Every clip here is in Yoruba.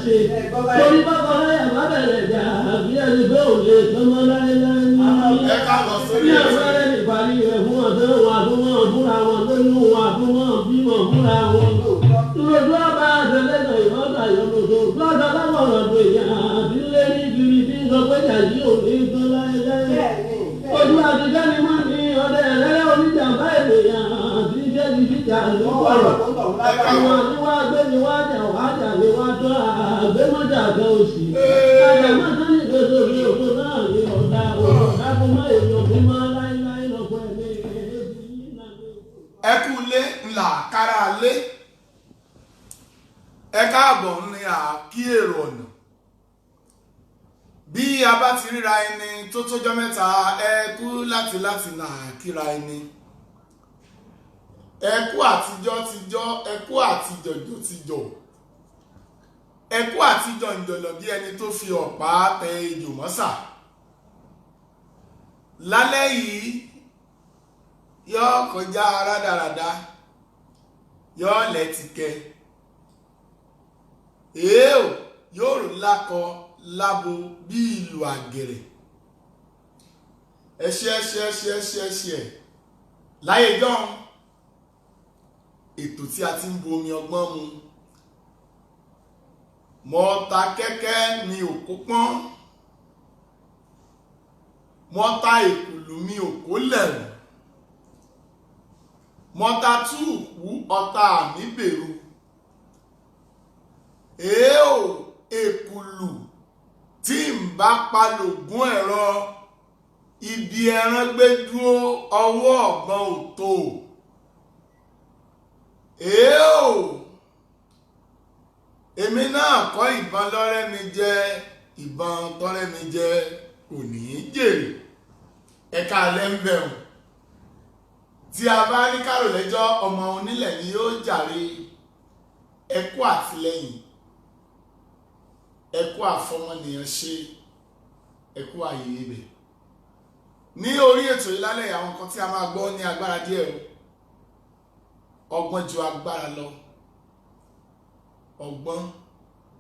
ṣe torí bọ́kọ láyà má bẹ̀rẹ̀ jà bí ẹni pé ò lè tọ́mọ láéláé ní àpẹẹrẹ níparí rẹ̀ fún ọ̀dọ́ wọn àtúwọ̀n fúnra wọn lóyún wọn àtúwọ̀n bímọ fúnra wọn lójú ọba àtẹlẹsọ ìwọ́ta ìyọ̀nùtò lọ́dọ̀ láwọ̀rọ̀ tó yà àti lérí kiri tí ń sọ pé jàdí ò ní tán láéláé ojú àtijọ́ ni wọ́n ní ọdẹ ẹ̀rẹ́ oníjàmbá ènìyàn àti iṣẹ́ ti jíjà ló wọ̀rọ̀ àwọn àníwá gbé ni wá jà wá jà ni wá tọ́ àgbémọ́jà kan òsì àjàmọ́tò ní ìgbésò ní òkú náà ní ọ̀dà ọ̀dà kó má èèyàn bí má láéláé lọ́pọ̀ ẹ̀mí ẹ kú lé ńlá kára lé ẹ káàbọ̀ ní àkí èrò ọ̀nà bí a bá ti ríra ẹni tó tójọ́ mẹ́ta ẹ kú láti là kíra ẹni ẹ kú àtijọ́ tijọ́ ẹ kú àtijọ́jọ́ tijọ́ ẹ kú àtijọ́ ìjọ̀lọ̀ bí ẹni tó fi ọ̀pá tẹ ejò mọ́sà lálẹ́ yìí yọ kọjá rádaràda yọ lẹ́tìkẹ́ èèò yóò rò lákọ lábo bí ìlú àgẹ̀rẹ̀ ẹṣẹ́ láyé jọ́n ètò tí a ti ń bu omi ọgbọ́n mu mọ́ta kẹ́kẹ́ mi ò kó pọ́n mọ́ta èkùlù mi ò kó lẹ̀rù mọ́ta túùkú ọ̀tá mi bèrú èèò èkùlù tí ń bá palògùn ẹ̀rọ ibi ẹran gbé dúró ọwọ́ ọ̀gbọ́n òtó èèò èmi náà kọ́ ìbọn lọ́rẹ́ mi jẹ ìbọn tọ́rẹ́ mi jẹ kò ní í jèrè ẹ̀ka alẹ́ ń bẹ̀rù tí a bá ní kárò lẹ́jọ́ ọmọ onílẹ̀ ni yóò jàre ẹkú àtìlẹ́yìn ẹkú àfọmọnìyàn ṣe ẹkú ààyè ibẹ̀ ní orí ètò ìlálẹ̀ àwọn kan tí a máa gbọ́ ní agbára díẹ̀ ọgbọ́n ju agbára lọ ọgbọ́n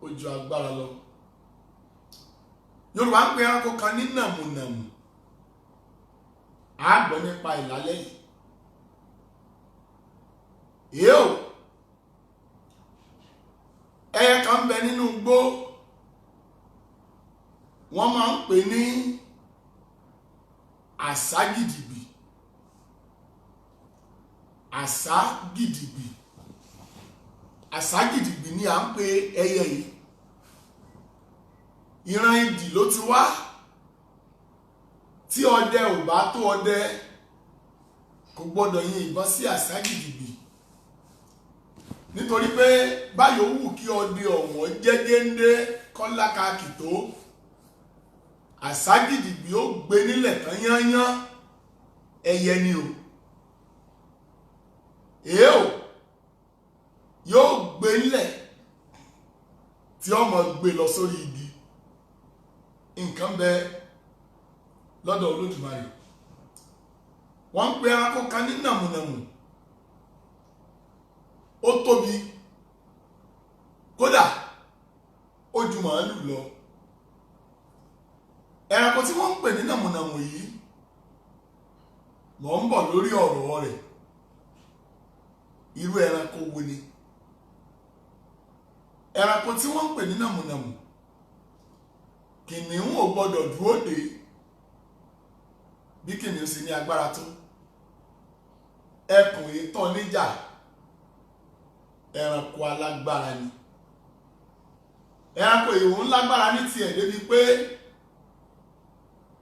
ó ju agbára lọ Yorùbá ń pe ẹranko kan ní nàmùnàmù a gbọ́ nípa ìlálẹ̀ yìí yóò ẹyẹ kan bẹ nínú igbó wọ́n máa ń pè ní àságìdìgbì àságìdìgbì ni à ń pè ẹyẹ yìí ìran idì ló ti wá tí ọdẹ ò bá tó ọdẹ kò gbọdọ̀ yin ìbọn sí àságìdìgbì nítorí pé báyọ̀ wù kí ọdẹ ọ̀wọ́n jẹ́ géńdé kọ́lákàkì tó àságìdìgbì ó gbé nílẹ̀ tán yányán ẹyẹ ni o èèò yóò gbé nílẹ̀ tí ọmọ gbé lọ sórí igi nǹkan bẹ lọ́dọ̀ Olódùmarè wọ́n ń pe ẹranko kan ní nàmùnàmù ó tóbi kódà ó ju màálù lọ ẹranko tí wọ́n ń pè ní nàmùnàmù yìí mọ̀ ń bọ̀ lórí ọ̀rọ̀ rẹ̀ irú ẹranko wo ni ẹranko tí wọ́n ń pè ní nàmùnàmù kìnìún ò gbọdọ̀ dúró dè bí kìnìún sì ní agbára tó ẹkùn ìtọ́ níjà ẹranko alágbára ni ẹranko ìwọ̀n lágbára ní tiẹ̀ débi pé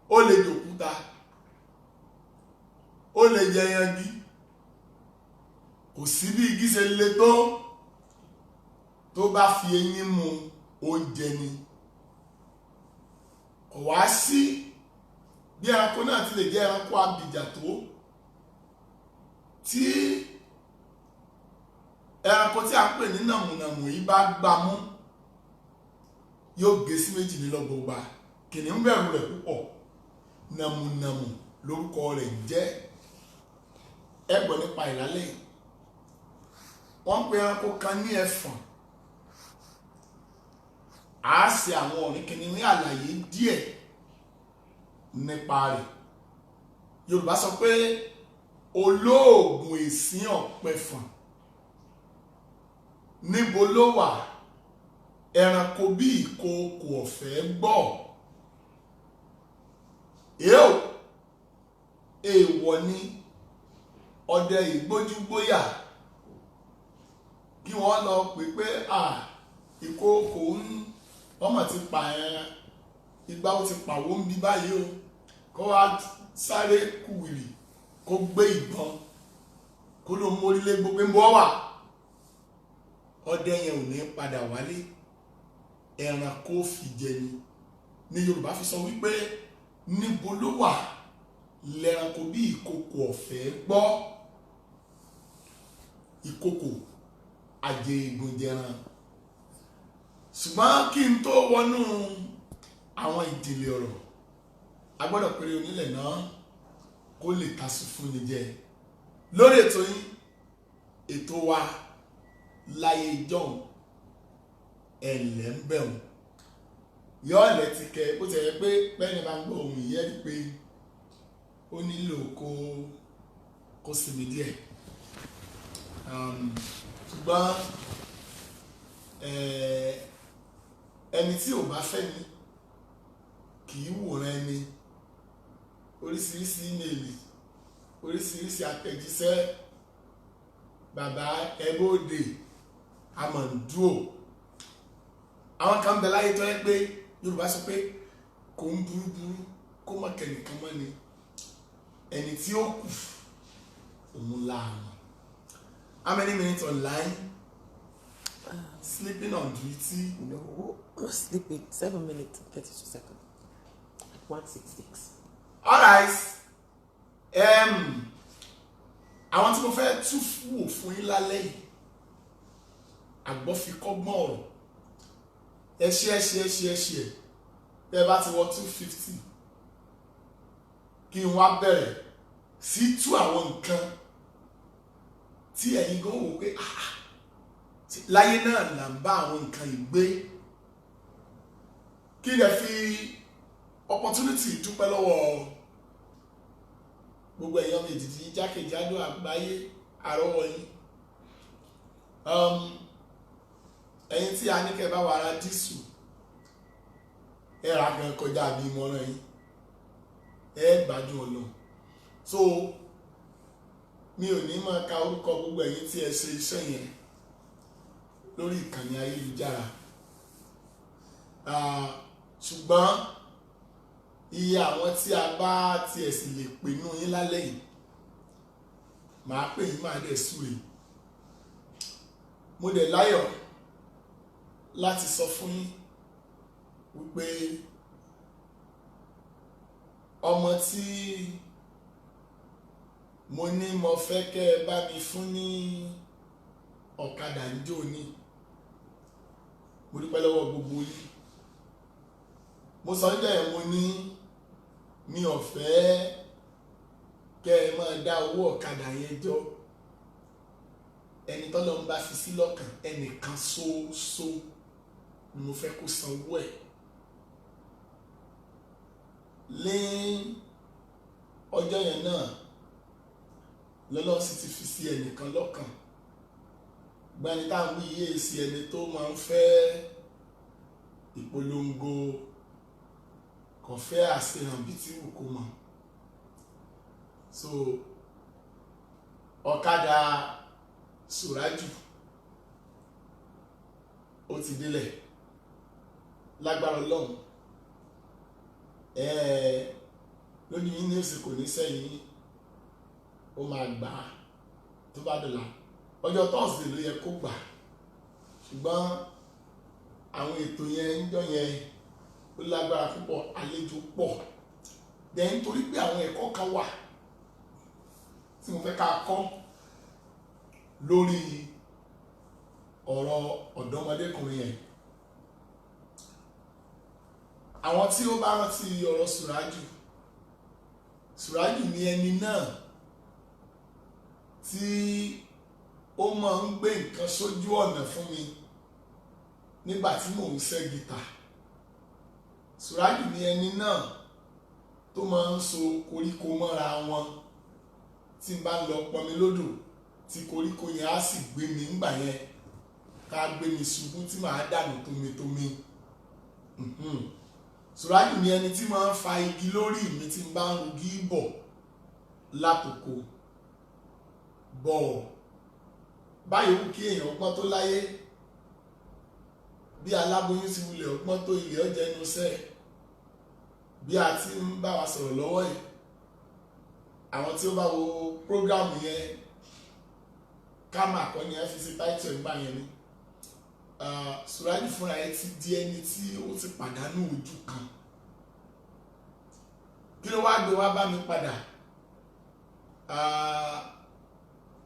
ó lè dòkúta ó lè jẹ yangi kò sí bí igi ṣe le tó bá fi eyín mu oúnjẹ ni kò wá sí bí ẹranko náà ti lè jẹ ẹranko abìjà tó tí ẹranko tí a ń pè ní nàmùnàmù yìí bá gbámú yóò gé sí méjì nílọ́gbọ̀gba kìnìún bẹ̀rù rẹ̀ púpọ̀ nàmùnàmù lórúkọ rẹ̀ jẹ́ ẹgbọ́n nípa ìlálẹ̀ wọ́n pe ẹranko kan ní ẹfọ̀n a ṣe àwọn ọ̀rìnkìnní ní àlàyé díẹ̀ nípa rẹ̀. Yorùbá sọ pé olóògùn èsìn ọ̀pẹ̀fọ̀n níbo ló wà, ẹranko bí ìkookò ọ̀fẹ́ gbọ́. Èèwọ̀ ni ọdẹ ìgbójúgbóyà kí wọ́n lọ pè pé ìkookò ọmọ ti pa ẹran ìgbà ó ti pàwó ń bí báyìí o, kó wá sáré kùwìrì kó gbé ìbọn kó ló mórílé gbogbo ń bọ́ wà. Ọdẹ yẹn ò ní padà wálé, ẹranko fi jẹ ni Yorùbá fi sọ wípé níbo ló wà lẹ́ranko bí ìkookò ọ̀fẹ́ gbọ́. Ìkookò àjẹ ìgúnjẹran. Ṣùgbọ́n kí n tó wọnú àwọn ìdílé ọ̀rọ̀, a gbọ́dọ̀ pèrè onílẹ̀ náà kó lè tasù fún ni jẹ lórí ètò yín, ètò wa láyé ìjọ́un ẹ̀lẹ́ ń bẹ̀rùn yọ́ ọ̀lẹ́ ti kẹ bó ti yẹ pé pẹ́ẹ́nì máa ń gbọ́ ohun ìyẹn rí pé ó nílò kó sinmi díẹ̀. Ṣùgbọ́n ẹni tí ò bá fẹ́ ni kì í wòran ẹni. Oríṣiríṣi ímeèlì, oríṣiríṣi àtẹ̀jíṣẹ́, bàbá ẹgbóde amọ̀ndúò. Àwọn kan bẹ láyé tó yẹ pé Yorùbá sọ pé kò ń burúburú kó mọ̀ kẹ́nìkan mọ́ ni ẹni tí ó kù òun láàmú. How many minutes online? Sleeping on duty? No, sleeping 7 minutes and 32 seconds. 166. All right. Àwọn tí mo fẹ́ tún wò fún yín lálẹ́ yìí, àgbọ́fikọ́gbọ́n ọ̀rọ̀, ẹ ṣe tẹ́ bá ti wọ 250 kí n wá bẹ̀rẹ̀ sí tú àwọn nǹkan tí ẹ̀yin gan wò pé láyé náà là ń bá àwọn nǹkan ìgbé. Kí lẹ fi opportunity dúpẹ́ lọ́wọ́ gbogbo èèyàn méjìdí jákèjádò àgbáyé àrọ́wọ́ yín. Ẹ̀yin tí a ní kẹ́ bá wà ra dísù, ẹ ra gan kọjá bí ìmọ̀ràn yín, ẹ gbádùn ọ̀nà. So mi ò ní máa ka orúkọ gbogbo ẹ̀yin tí ẹ ṣe iṣẹ́ yẹn lórí ìkànnì ayélujára. Ṣùgbọ́n iye àwọn tí a bá tiẹ̀ sì lè pè nú yín lálẹ́ yìí, màá pè yín máa dẹ̀ súre. Mo dẹ̀ láyọ̀ láti sọ fún yín wípé ọmọ tí mo ní mo fẹ́ kẹ́ ẹ bá mi fún ní ọ̀kadà níjó ní, mo dúpẹ́ lọ́wọ́ gbogbo yín. Mo sọ níjọ́ yẹn mo ní mi ò fẹ́ kẹ́ ẹ máa dá owó ọ̀kadà yẹn jọ. Ẹni tọ́lọ́ ń bá fi sí lọ́kàn ẹnìkan ṣoṣo ni mo fẹ́ kó sanwó ẹ̀. Lé ọjọ́ yẹn náà lọ́lọ́ sì ti fi sí ẹnìkan lọ́kàn. Gbani táwọn yíyé sí ẹni tó máa ń fẹ́ ìpolongo, kò fẹ́ àṣehàn bí tí wù kó mọ̀. So ọ̀kadà Sùrájù ó ti délẹ̀ lágbára Ọlọ́run. Lónìí yín ní òsì kò ní sẹ́yìn, ó máa gbà á tó bá dọ̀la. Ọjọ́ Thursday ló yẹ kó gbà, ṣùgbọ́n àwọn ètò yẹn ń jọ yẹn ó lágbára púpọ̀, àlejò pọ̀. Then nítorí pé àwọn ẹ̀kọ́ kan wà tí mo fẹ́ ká kọ́ lórí ọ̀rọ̀ ọ̀dọ́mọdékùnrin yẹn. Àwọn tí ó bá rántí ọ̀rọ̀ Sùrájù ni ẹni náà tí ó máa ń gbé nǹkan sójú ọ̀nà fún mi nígbà tí mò ń ṣẹ́ gìtà. Sùrájù ni ẹni náà tó máa ń so koríko mọ́ra wọn tí n bá ń lọ pọnmi lódò tí koríko yẹn á sì gbé mi ńgbà yẹn ká gbé mi ṣubú tí màá dànù tómi. Sùrájù ni ẹni tí máa ń fa igi lórí mi tí n bá ń rugí bọ̀ látòkò bọ̀. Báyìí wù kí èèyàn ọgbọ́n tó láyé, bí aláboyún ti wulẹ̀ ọgbọ́n tó ilé ọjẹ́ inú sẹ́, bí a ti ń bá wa sọ̀rọ̀ lọ́wọ́ yìí, àwọn tí ó bá wo prógrámù yẹn káàmà kọ́ ni ẹ fi sí táìtì ẹ̀gbá yẹn ni. Sùrájù fúnra ẹ ti di ẹni tí ó ti pàdánù ojú kan. Kí ló wá gbé wá bá mi padà?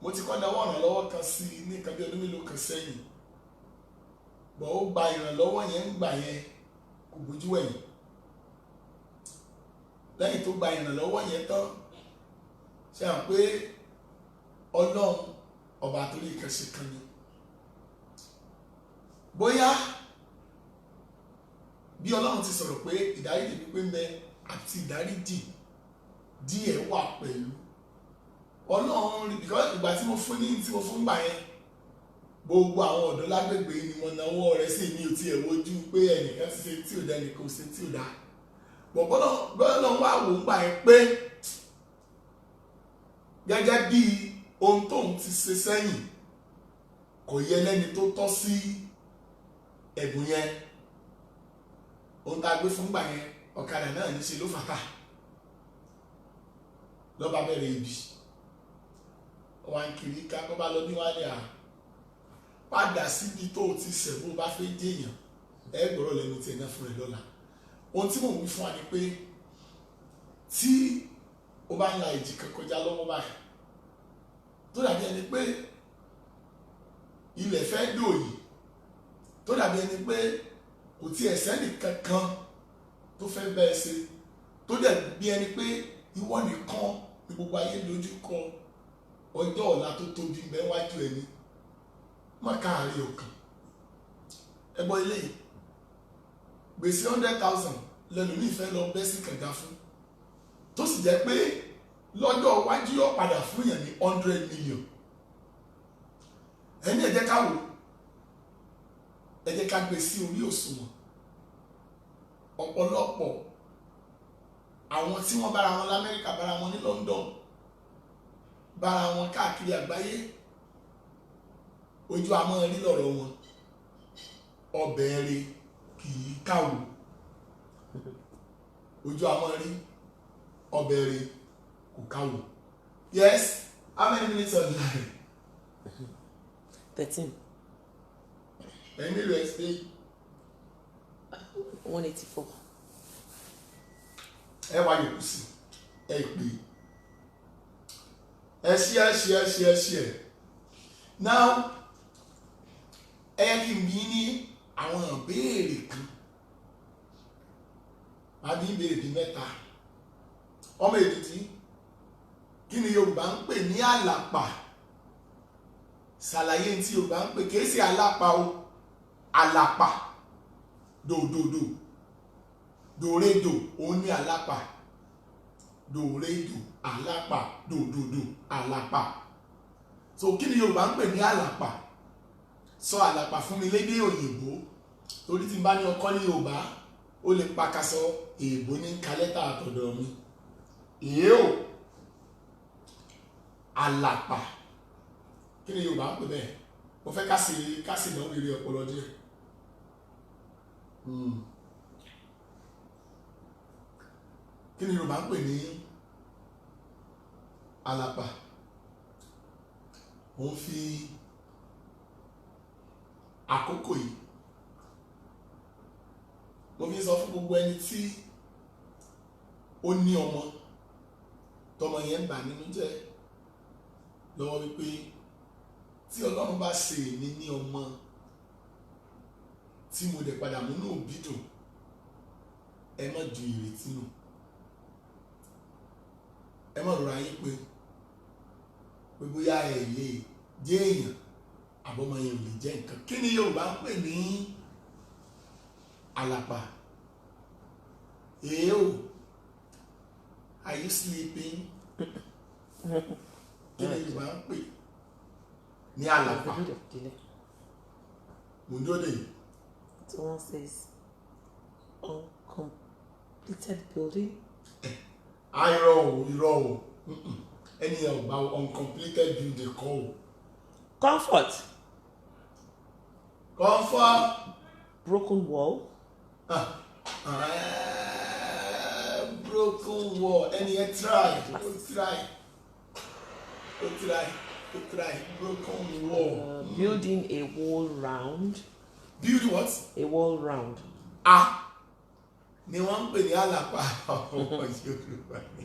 Mo ti kọ́ náwó ìrànlọ́wọ́ kan sí ní nǹkan bí ọdún mélòó kan sẹ́yìn, bọ̀ ó gba ìrànlọ́wọ́ yẹn ń gbà yẹn kò bójú ẹ̀yìn. Lẹ́yìn tó gba ìrànlọ́wọ́ yẹn tán, ṣe hàn pé Ọlọ́run ọba torí ìkànṣe kan ni. Bóyá bí Ọlọ́run ti sọ̀rọ̀ pé ìdáríjì pípé ń bẹ àti ìdáríjì díẹ̀ wà pẹ̀lú Ọlọ́run rí, because ìgbà tí mo fún gbà yẹn, gbogbo àwọn ọ̀dọ́ lágbègbè ni wọ́n náwó rẹ̀ sí ní òtí ẹ̀ wojú pé ẹnìkan ti ṣe tí ò dá ẹnìkan ò ṣe tí ò dá. Bọ́lọ́run wá wò ń gbà yẹn pé gẹ́gẹ́ bí ohun tóun ti ṣe sẹ́yìn kò yẹ lẹ́ni tó tọ́ sí ẹ̀bùn yẹn. Ohun tá a gbé fún gbà yẹn ọ̀kadà náà ní ṣe ló fàtà lọ́ba bẹ̀rẹ̀ ibi wà ń kiri ká bọ́ bá lọ níwájú padà síbi tó o ti ṣẹ̀ bó bá fẹ́ jẹ́yàn ẹ gbọ́rọ̀ lẹ́nu tí ẹ náà fún ẹ lọ́la. Ohun tí mò ń wí fún wa ni pé tí o bá ń la ìjì kan kọjá lọ́wọ́ báyìí tó dàbí ẹni pé ilẹ̀ fẹ́ dòyì, tó dàbí ẹni pé kò tiẹ̀ sẹ́nì kankan tó fẹ́ bẹ́ẹ̀ ṣe, tó dàbí ẹni pé ìwọ nìkan ní gbogbo ayé lójú kọ, ọjọ́ ọ̀la tó tóbi bẹ́ẹ̀ wájú ẹni má káàárẹ̀ ọkàn. Ẹgbọ́ ilé gbèsè 100,000 lẹ́nu ní ìfẹ́ lọ bẹ́ sí kànga fún, tó sì jẹ́ pé lọ́jọ́ iwájú yóò padà fún yàn ní 100 million. Ẹni ẹ jẹ́ ká wò, ẹ jẹ́ ká gbé sí orí òṣùwọ̀n. Ọ̀pọ̀lọpọ̀ àwọn tí wọ́n bára wọn l'Amẹ́ríkà, bára wọn ní London, bára wọn káàkiri àgbáyé, ojú àmọ́ rí lọ́rọ̀ wọn, ọbẹ̀ rẹ̀ kì í káwò. Ojú àmọ́ rí, ọbẹ̀ rẹ̀ kò káwò. Yes, how many minutes of life? 13. Ẹ̀yin mélòó ẹ pé? 184. Ẹ wá yòókù sí, ẹ pé. Ẹ ṣí ẹ. Now, ẹ yẹ kí n bí ní àwọn ìbéèrè kan. Màá bí ìbéèrè bíi mẹ́ta. Ọmọ Èkìtì, kí ni Yorùbá ń pè ní àlàpà? Ṣàlàyé tí Yorùbá ń pè kìí ṣe àlàpà o, àlàpà, dòdòdò, dòrédò, òun ní àlàpà, dòrédò, àlàpà, dòdòdò, àlàpà. So kí ni Yorùbá ń pè ní àlàpà? Sọ àlàpà fún mi lédè òyìnbó, torí tí n bá ní ọkọ ní Yorùbá ó lè pakasọ èèbó ní kálẹ́tà àtọ̀dọ̀ mi. Èèó àlàpà, kí ni Yorùbá ń pè bẹ́ẹ̀? Mo fẹ́ ká sì náà rere ọpọlọ díẹ̀. Kí ni Yorùbá ń pè ní àlàpà? Mo ń fi àkókò yìí mo fi sọ fún gbogbo ẹni tí ó ní ọmọ tọmọ yẹn ń bà nínú jẹ́ lọ́wọ́ wípé tí Ọlọ́run bá ṣe èmi ní ọmọ tí mo dẹ̀ padà múnú òbí dùn, ẹ má ju ìrètí nù, ẹ má rọra yín pé bóyá ẹ lè jẹ́ èèyàn àbọ̀mọ yẹn ò lè jẹ́ nǹkan. Kí ni Yorùbá ń pè ní Àlàpà. Ew. Are you sleeping? Kí ni Yorùbá ń pè ní àlàpà? Mùndóde. Someone says uncompleted building. Irọ́ o. Anyhow, about uncompleted building kọ́. Comfort. Comfort. Broken wall. Broken wall. Try. Broken wall. Building a wall round. Build what? A wall round. Ni wọ́n ń pè ní àlàpà ọmọ Yorùbá ni.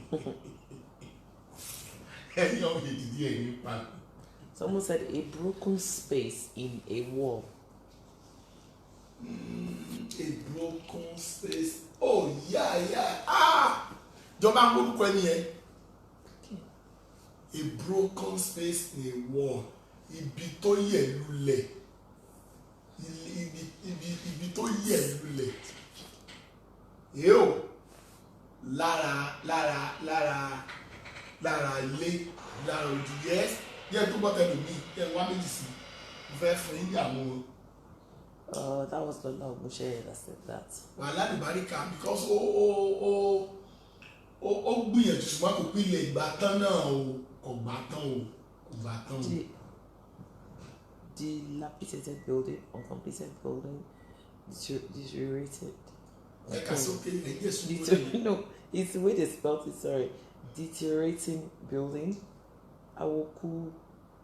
Ẹ̀yin ọmọ ìdílé ẹ̀yin pa. Someone said a broken space in a wall. A broken space. Oh, yeah. Jọba ń gbórúkọ ẹni yẹn. A broken space in a wall. Ibi tó yẹ̀ lulẹ̀. Ibi tó yẹ̀ lulẹ̀. Yóò lára ilé lára ojú yes yẹ tó gbọ́ tẹ̀lé mi yẹ wá méjì sí fẹ́ fún yín àwọn. That was the love Moshe that said that. Wàhálà ìbáríkà because ó gbìyànjú ṣùgbọ́n kò pínlẹ̀ ìgbà tán náà o kò gbà tán o. Dilapidated building, uncompleted building, deteriorated. No, it's the way they spelled it, sorry. Deteriorating building. Awoku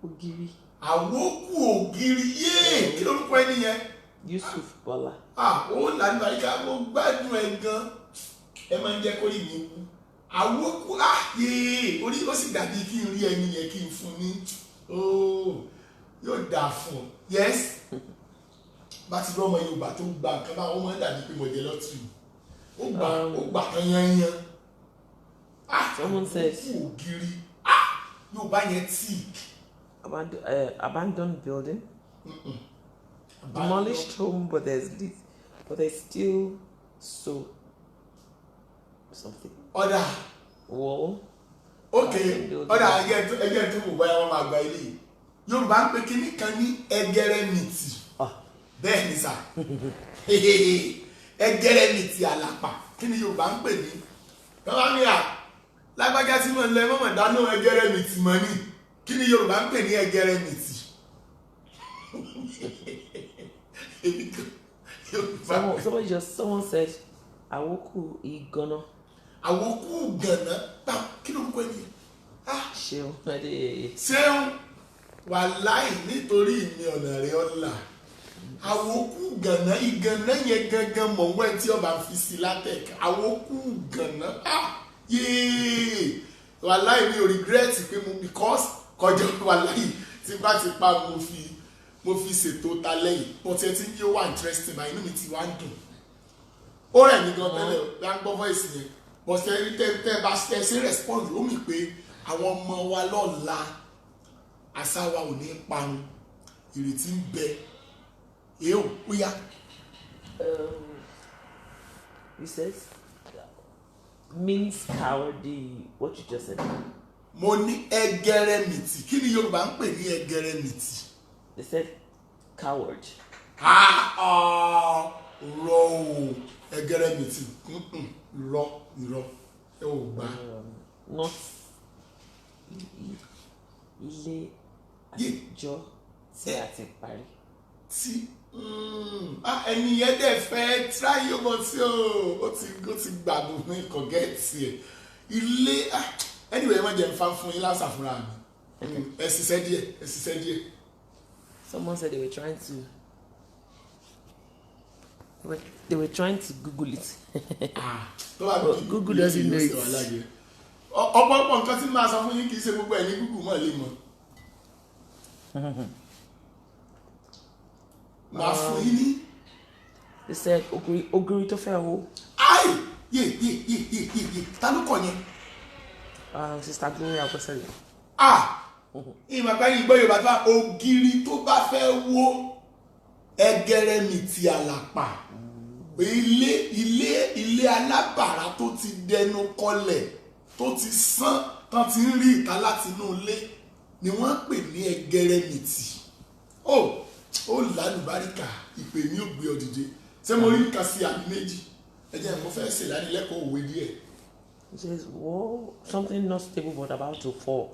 Ogiri. Awoku Ogiri, yeah! Kí lorúkọ ẹni yẹn? Yusuf Bola. Ó là ní àríkà mo gbádùn ẹ̀ gan. Ẹ máa ń jẹ́ kó rí mi kú. Awoku, yeah! Orí ó sì dàbí kí n rí ẹni yẹn kí n fún ní. Yóò dà fún. Yes. Bá ti rọ́mọ Yorùbá tó gba nǹkan bá wọ́n máa ń dàbí pé mo jẹ lọ́tìrì. Ó gbà kan yanyan. Someone said Ògiri. Yorùbá yẹn thick. Abandoned building. Demolished home, but there's still something. Other wall. Okay. Other again tó wò báyà wọ́n máa gba ilé. Yorùbá ń pè kíní kan ní ẹgẹrẹmìtì. Bẹ́ẹ̀ ni sà. Ẹgẹrẹmìtì àlàpà. Kí ni Yorùbá ń pè ní? Tọ́lá ní lágbájá tí mo ń lẹ mọ́mọ́ dáná ẹgẹrẹmìtì mọ́ ni. Kí ni Yorùbá ń pè ní ẹgẹrẹmìtì? Someone said Awoku Igana. Awoku Igana. Kí ló ń pè ní? Ṣeun wàláì nítorí mi ọ̀nà rẹ̀ ọ̀la. Awoku Igana yẹn gangan mọ̀ wẹ́n tí ọba fi sí látẹ̀ka. Awoku Igana. Yéé wàláì mi ò regret pé because kọjá wàláì tí bá ti pa mo fi ṣètò ta lẹ́yìn but ẹ ti ń yé wà interesting báyìí inú mi ti wá ń dùn. Ó rẹ̀ mí gan tẹ́lẹ̀ bá ń gbọ́ voice yẹn but tẹ́ bá ṣe respond ó mì pé àwọn ọmọ wa lọ́la àṣà wa ò ní parun ìrètí ń bẹ èèwò ó yá. You said means cowardly. What you just said. Mo ní ẹgẹrẹmìtì. Kí ni Yorùbá ń pè ní ẹgẹrẹmìtì? They said coward. Rọ o ẹgẹrẹmìtì. Rọ ẹ ò gbà. Not ilé àtijọ́ tí a ti parí. Tí ẹni yẹn dẹ̀ fẹ́ tíráyé ọmọ tí ó ti gbàgbọ́ ní kọ̀gẹ́ẹ̀tì ẹ̀ ilé anyway ẹ má jẹ́ nfa fún yín lásà fúnra mi ẹ ṣiṣẹ́ díẹ̀. Someone said they were trying to Google it. But Google doesn't know it. Ọ̀pọ̀lọpọ̀ nǹkan tí màá sọ fún yín kì í ṣe gbogbo ẹ̀ ní Google mọ̀ lè mọ̀. Màá fún yín ní. They said ogiri tó fẹ́ wo. Yé ta ló kọ yẹn. Sister Gloria Obesere. Ìmọ̀ pé ìgbọ́ Yorùbá tó bá ògiri tó bá fẹ́ wó ẹgẹrẹmìtì àlàpà ilé alábàárà tó ti dẹnu kọlẹ̀ tó ti sán tán ti ń rí ìta láti inú ilé ni wọ́n pè ní ẹgẹrẹmìtì. ó lálùbáríkà ìpè ní ògbé ọdìdẹ ṣé mo rí nǹkan sí àmì méjì ẹ jẹ́ mo fẹ́ ṣe ìdánilẹ́kọ̀ọ́ òwe díẹ̀. It says, whoa, something not stable but about to fall.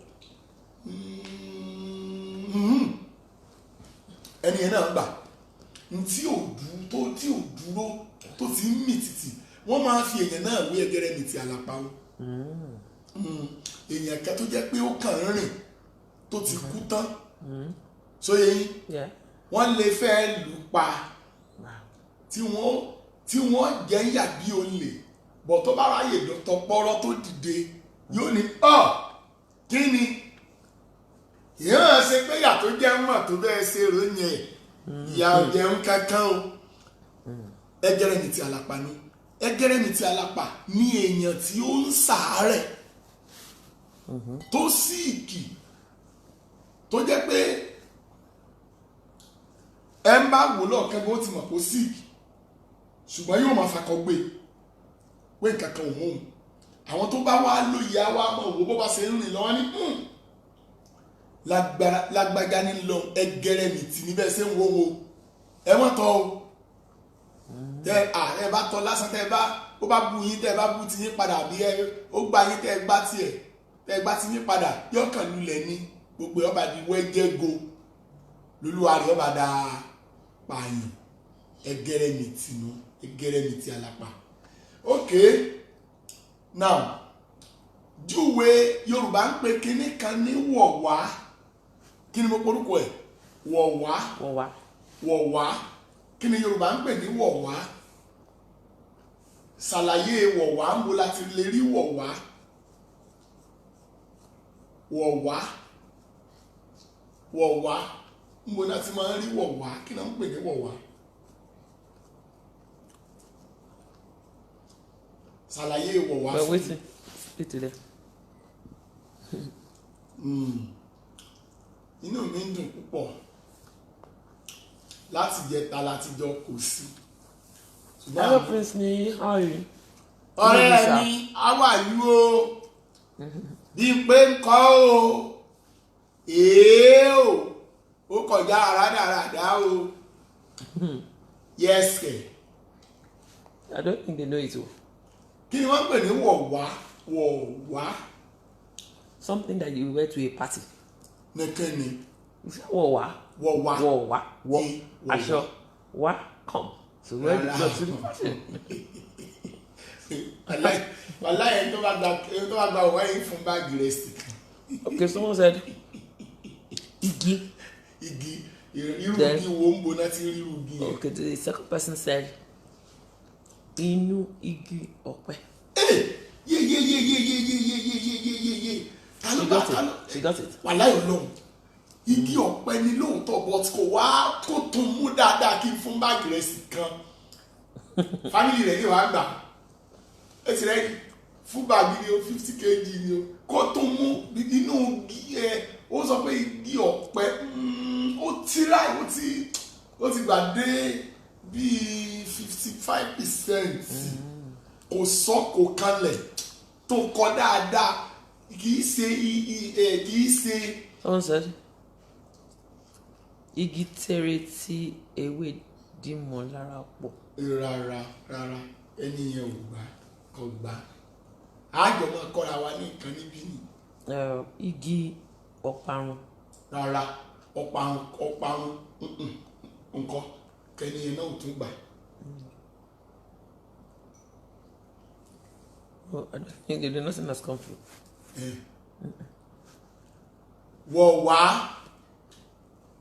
ẹni yẹn náà gbà tí ò dúró tó ti ń mì tìtì wọ́n máa fi èèyàn náà wé ẹgẹrẹmìtì àlàpà o. èèyàn kan tó jẹ́ pé ó kàn ń rìn tó ti kú tán sóye yín wọ́n lè fẹ́ lù pa tí wọ́n jẹ́ ń yà bí olè bọ̀ tó bá ráyè tọpọ́rọ́ tó dìde yóò ní kí ni ìyẹn ṣe pé ìyà tó jẹ́ mọ̀ tó bẹ́ẹ̀ ṣe ròyìn ẹ̀ ìyà ọ̀jẹun kankan o. ẹgẹrẹmìtì àlàpà ni ẹgẹrẹmìtì àlàpà ní èèyàn tí ó ń ṣàárẹ̀ tó síìkì tó jẹ́ pé ẹ ń bá wò lọ́ọ̀kẹ́ bó ti mọ̀ kó síìkì ṣùgbọ́n yóò máa fakọ gbé pé nǹkan kan ò mú un àwọn tó bá wá lóye á wá mọ̀ wò bó bá ṣe ń rìn lọ́wọ́ ní lágbájá ní lọ ẹgẹrẹmìtì níbẹ̀ ṣe ń wo ẹ wọ́n tọ́ o ẹ bá tọ́ lásán tẹ́ ó bá bu yín tẹ́ bá bu ti yín padà bí ó gbá yín tẹ́ gbá tiẹ̀ tẹ́ gbá ti yín padà yọkàn lulẹ̀ ní gbogbo ọba di wẹ́jẹ́go lolúwa rẹ̀ ọba da pààyàn ẹgẹrẹmìtì nù ẹgẹrẹmìtì àlàpà. Okay, now júwe Yorùbá ń pe kinní kan ní wọ̀wá kí ni mo porúkọ ẹ̀ wọ̀wá kí ni Yorùbá ń pè ní wọ̀wá ṣàlàyé wọ̀wá ń bo láti lè rí wọ̀wá ń bo láti máa rí wọ̀wá kí ni wọ́n ń pè ní wọ̀wá. ṣàlàyé wọ̀wá fún mi. inú mi ń dùn púpọ̀ láti jẹta láti jọ kò sí. Hello Prince ni, how are you? ọ̀rẹ́ mi how are you o bí n pé ń kọ́ o ó kọjá àràdàràdà o yes kẹ̀. I don't think they know it o. Kí ni wọ́n pè ní wọ̀wá? Something that you wear to a party. Nìkan ni. Wọ̀wá. Aṣọ wá come. So where did you go to the party? Wàláyé tó bá gba ọ̀wá yìí fún báàgì rẹ̀ sí. Okay, someone said igi. Irú igi wo ń bo náà ti rí irú igi yẹn? Okay, the second person said inú igi ọ̀pẹ. She got it. Wàláyé Ọlọ́run igi ọ̀pẹ ni lóòótọ́ but kò wá kó tún mú dáadáa kí n fún báàgì rẹ̀ sí kan. Fámìlì rẹ̀ ní wàá gbà ẹ ti rẹ́ fún báàgì ni o 50 kg ni o kó tún mú inú igi ó sọ pé igi ọ̀pẹ ó tíráì ó ti gbà dé bíi 55% kò sọ kò kanlẹ̀ tó kọ dáadáa kìí ṣe. Someone said igi tẹ̀rẹ̀ tí ewé dìmọ̀ lára pọ̀. rárá ẹni yẹn kò gbà àjọ máa kọ́ra wa ní nǹkan níbí ni. igi ọ̀parun. rárá ọ̀parun nǹkan kẹ́ni yẹn náà ò tún gbà. I don't think they do nothing has come through. Wọ̀wá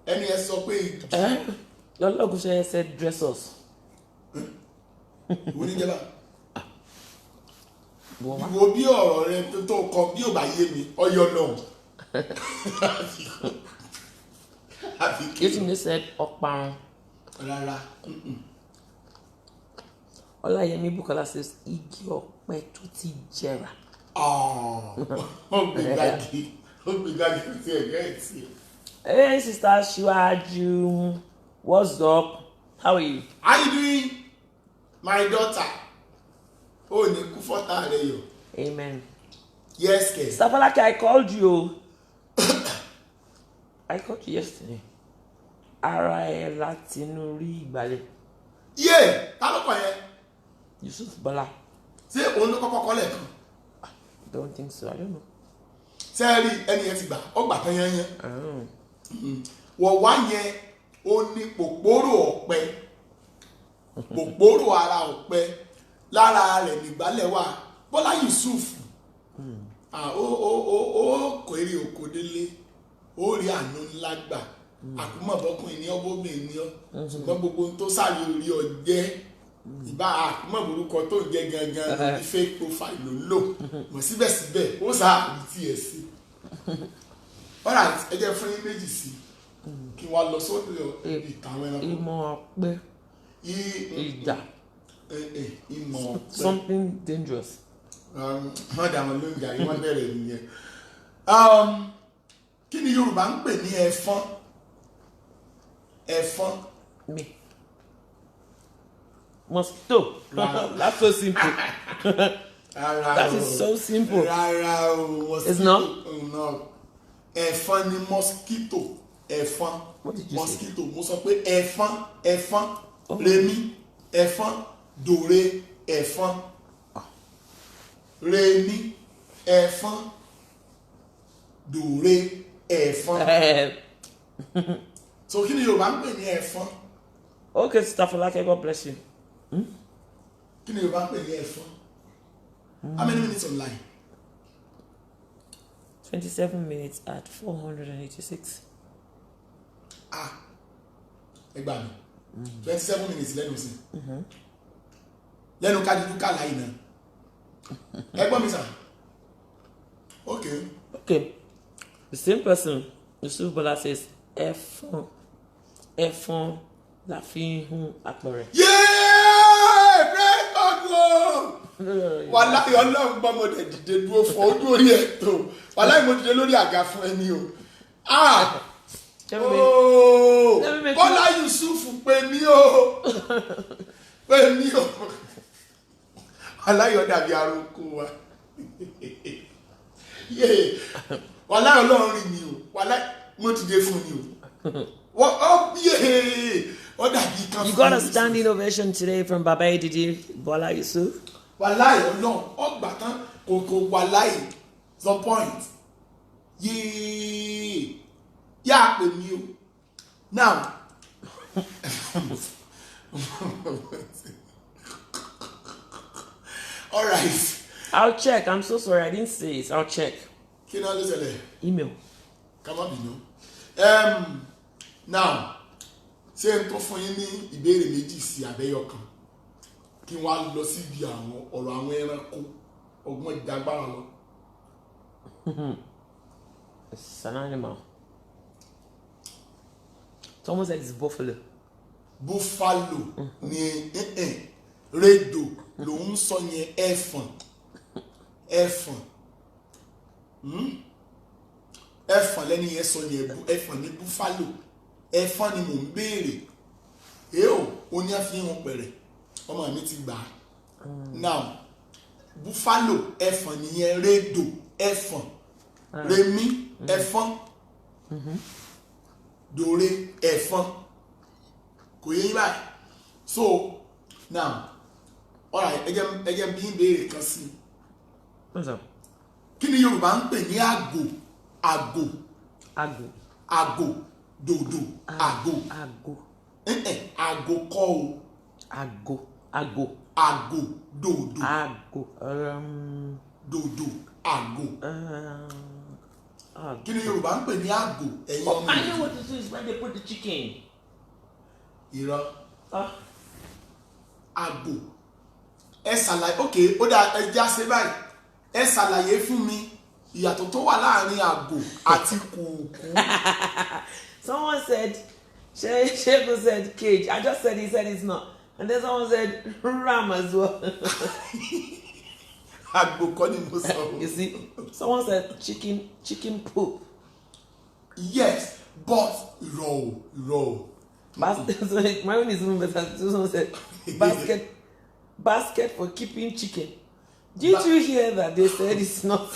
ẹni ẹ sọ pé lọ́lọ́gùn ṣe said dressers. Ìwọ ní jẹba. Ìwọ bí ọ̀rọ̀ rẹ tó kọ bí ò bá yé mi ọyọ náà. Yétúndé said ọ̀parun. Rárá. Ọláyẹmí Bùkọ́lá says igi ọ̀pẹ tó ti jẹrà. Ó gbé gági sí ẹ̀gẹ́ ẹ̀tì. Hey sister Shiwaju, what's up? How are you? How you doing? my daughter, ó ní kú fọ́tà rẹ yọ. Amen. Yes, ke. Stapalake, I called you. I called you yesterday. Ara ẹ láti inú rí ìgbàlẹ̀. Yeah, ta ló kọ yẹn? Yusuf Bala. Ṣé òun ló kọ́kọ́ kọ́lẹ̀ kan? Don't think so. I don't know. Ṣé rí ẹni yẹn ti gbà? Ó gbà tán yẹn. Wọ̀ wá yẹn ó ní pòpórò ọ̀pẹ. Pòpórò ara ọ̀pẹ lára rẹ̀ nígbàlẹ̀ wà. Bọ́lá Yusuf. Ó kò èrè oko délé. Ó rí àánú ńlá gbà. Àkúmọ̀ bọ́kùnrin ní ọbọ̀bìnrin ní ọ. Ṣùgbọ́n gbogbo ohun tó sáré orí ọ jẹ́ ìbá àkúmọ̀ burúkọ tó jẹ́ gangan ní fake profile ló ń lò. Mọ̀ síbẹ̀síbẹ̀ ó sáà rí tí ẹ̀ sí. Alright, ẹ jẹ́ fún yín méjì sí kí wọ́n lọ sórí ìtàwọn ẹranko. Ìmọ̀ ọ̀pẹ. Ìjà. Ìmọ̀ ọ̀pẹ. Something dangerous. Wọ́n dà wọn lóúnjẹ àyè wọ́n bẹ̀rẹ̀ nìyẹn. Kí ni Yorùbá ń pè ní ẹ̀fọn? Ẹ̀fọn. Me. Mosquito. That's so simple. That is so simple. Rárá o, mosquito. It's not? No. Ẹ̀fọn ni mosquito. Ẹ̀fọn. What did you mosquito. Mo sọ pé ẹ̀fọn. Remi. Ẹ̀fọn. Dòre. Ẹ̀fọn. Remi. Ẹ̀fọn. Dòre. Ẹ̀fọn. So kí ni Yorùbá ń pè ní ẹ̀fọn? Okay, Stapalake, God bless you. Kí ni Yorùbá ń pè ní ẹ̀fọn? How many minutes online? 27 minutes at 486. Ẹ gbà mí. 27 minutes lẹ́nu sí. Lẹ́nu kájú ká láì náà. Ẹ gbọ́ mi sà. Okay. The same person, Yusuf Bala says, ẹ̀fọn la fi hun àpẹẹrẹ. Yeah! Praise God! Wàláhì Ọlọ́run gbọ́ mo dẹ̀ dìde dúró fún ojú orí ẹ̀ tó. Wàláhì mo dìde lórí àga fún ẹni o. Bọ́lá Yusuf pè mí o. Wàláhì ó dàbí aróko wa. Wàláhì Ọlọ́run rí mi o. Wàláhì mo dìde fún ni o. You got a standing ovation today from Baba Edidi Bola Yusuf. Wàláhì Ọlọ́run ọgbà tán kò wàláhì some point. Yá pè mí o. Now. All right. I'll check. I'm so sorry. I didn't see it. I'll check. Kí ni wọ́n lè ṣẹlẹ̀? Email. Ká má bínú. Now, ṣé n tó fún yín ní ìbéèrè méjì sí abẹ́yọ kan kí wọ́n á lọ síbi àwọn ọ̀rọ̀ àwọn ẹranko ọgbọ́n ìdágbára lọ. It's an animal. Someone said it's buffalo. Buffalo ni rédò ló ń sọ yẹn ẹ̀fọ̀n. Ẹ̀fọ̀n lẹ́ni yẹn sọ yẹn ẹ̀fọ̀n ní buffalo. Ẹ̀fọn ni mò ń béèrè. Ó ní àfihàn pẹ̀rẹ̀. Ọmọ mi ti gbà á. Now, buffalo ẹ̀fọn nìyẹn rédò ẹ̀fọn. Remi ẹ̀fọn. Dòre ẹ̀fọn. Kò yé yín báyìí. So, now, alright, ẹ jẹ́ bí ń béèrè kan sí. Kí ni Yorùbá ń pè ní àgò? Àgò. Dòdò. Àgò. Àgò kọ́ o. Àgò. Dòdò. Dòdò. Àgò. Kí ni Yorùbá ń pè ní àgò? Ẹ̀yin ọmọ I know what to do is when they put the chicken. Irọ́. Àgò. Ẹ ṣàlàyé, okay, ó dá ẹja ṣe báyìí. Ẹ ṣàlàyé fún mi ìyàtọ̀ tó wà láàrin àgò àti kùkù. Someone said, Sheku said cage. I just said he said it's not. And then someone said ram as well. You see, someone said chicken poop. Yes, but raw. So my own is even better. Someone said basket for keeping chicken. Did you hear that they said it's not?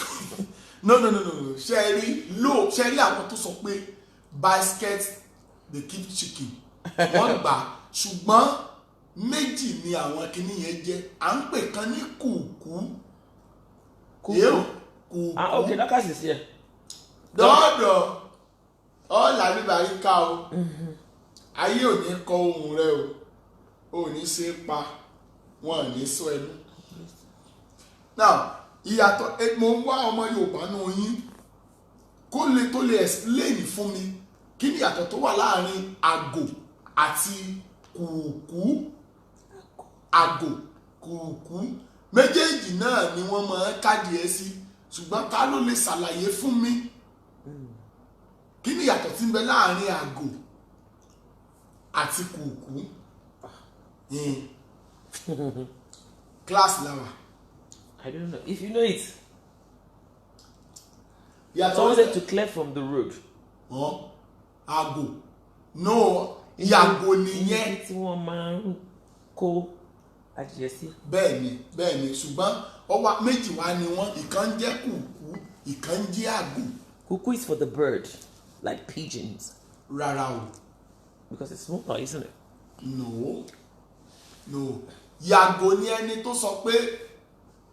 No. Sherry, low. Sherry, I want to sọ pé basket they keep chicken. Wọ́n gbà ṣùgbọ́n méjì ni àwọn kinní yẹn jẹ́. À ń pè kan ní kùkú. Kùkú. Okay, that case is here. Dọ́ọ̀dọ̀ ọ̀là níbàárí ká o. Ayé ò ní kọ ohùn rẹ o. O ní ṣe pa. Wọ́n ò ní sọ ẹnu. Now, ìyàtọ̀ mo ń wá ọmọ Yorùbá náà yín kó lè tó lè explain fún mi kí ni ìyàtọ̀ tó wà láàrin àgò àti kùkú. Àgò kùkú méjèèjì náà ni wọ́n máa ń kádìí ẹ sí ṣùgbọ́n ta ló lè ṣàlàyé fún mi kí ni ìyàtọ̀ tí ń bẹ láàrin àgò àti kùkú. Class lawa. I don't know. If you know it. Someone Someone said to clear from the road. Àgò. No, yàgò nìyẹn. Tí wọ́n máa ń kó adìẹ sí. Bẹ́ẹ̀ni ṣùgbọ́n ọwọ́ méjì wá ni wọ́n ìkan jẹ́ kùkú ìkan jẹ́ àgò. Kùkú is for the bird, like pigeons. Rárá o. Because it's smaller, isn't it? No. Yàgò ni ẹni tó sọ pé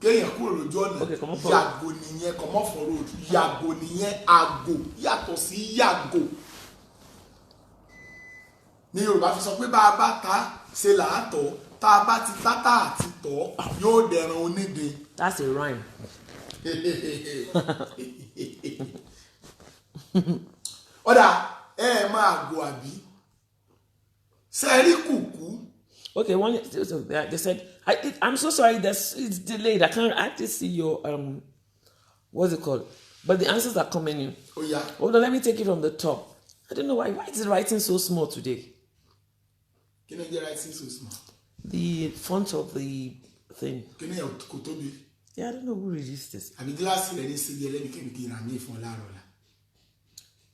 kéèyàn kúrò lójú ọ̀nà. Okay, come on for yàgò nìyẹn come off for road. Yàgò nìyẹn àgò yàtọ̀ sí yàgò. Ní Yorùbá fi sọ pé bá a bá ta ṣe là á tọ̀ tá a bá ti tátà àti tọ̀ yóò dẹran onídìí. That's a rhyme. Ọ̀dà máa gò àbí sẹ́rí kùkú. Okay, they said, I'm so sorry, it's delayed. I can't actually see your, what's it called? But the answers are coming in. Oh, yeah. Hold on, let me take it from the top. I don't know why is it writing so small today? Can you get writing so small? The font of the thing. Can you Kotobi? Yeah, I don't know who released this. I mean, the last thing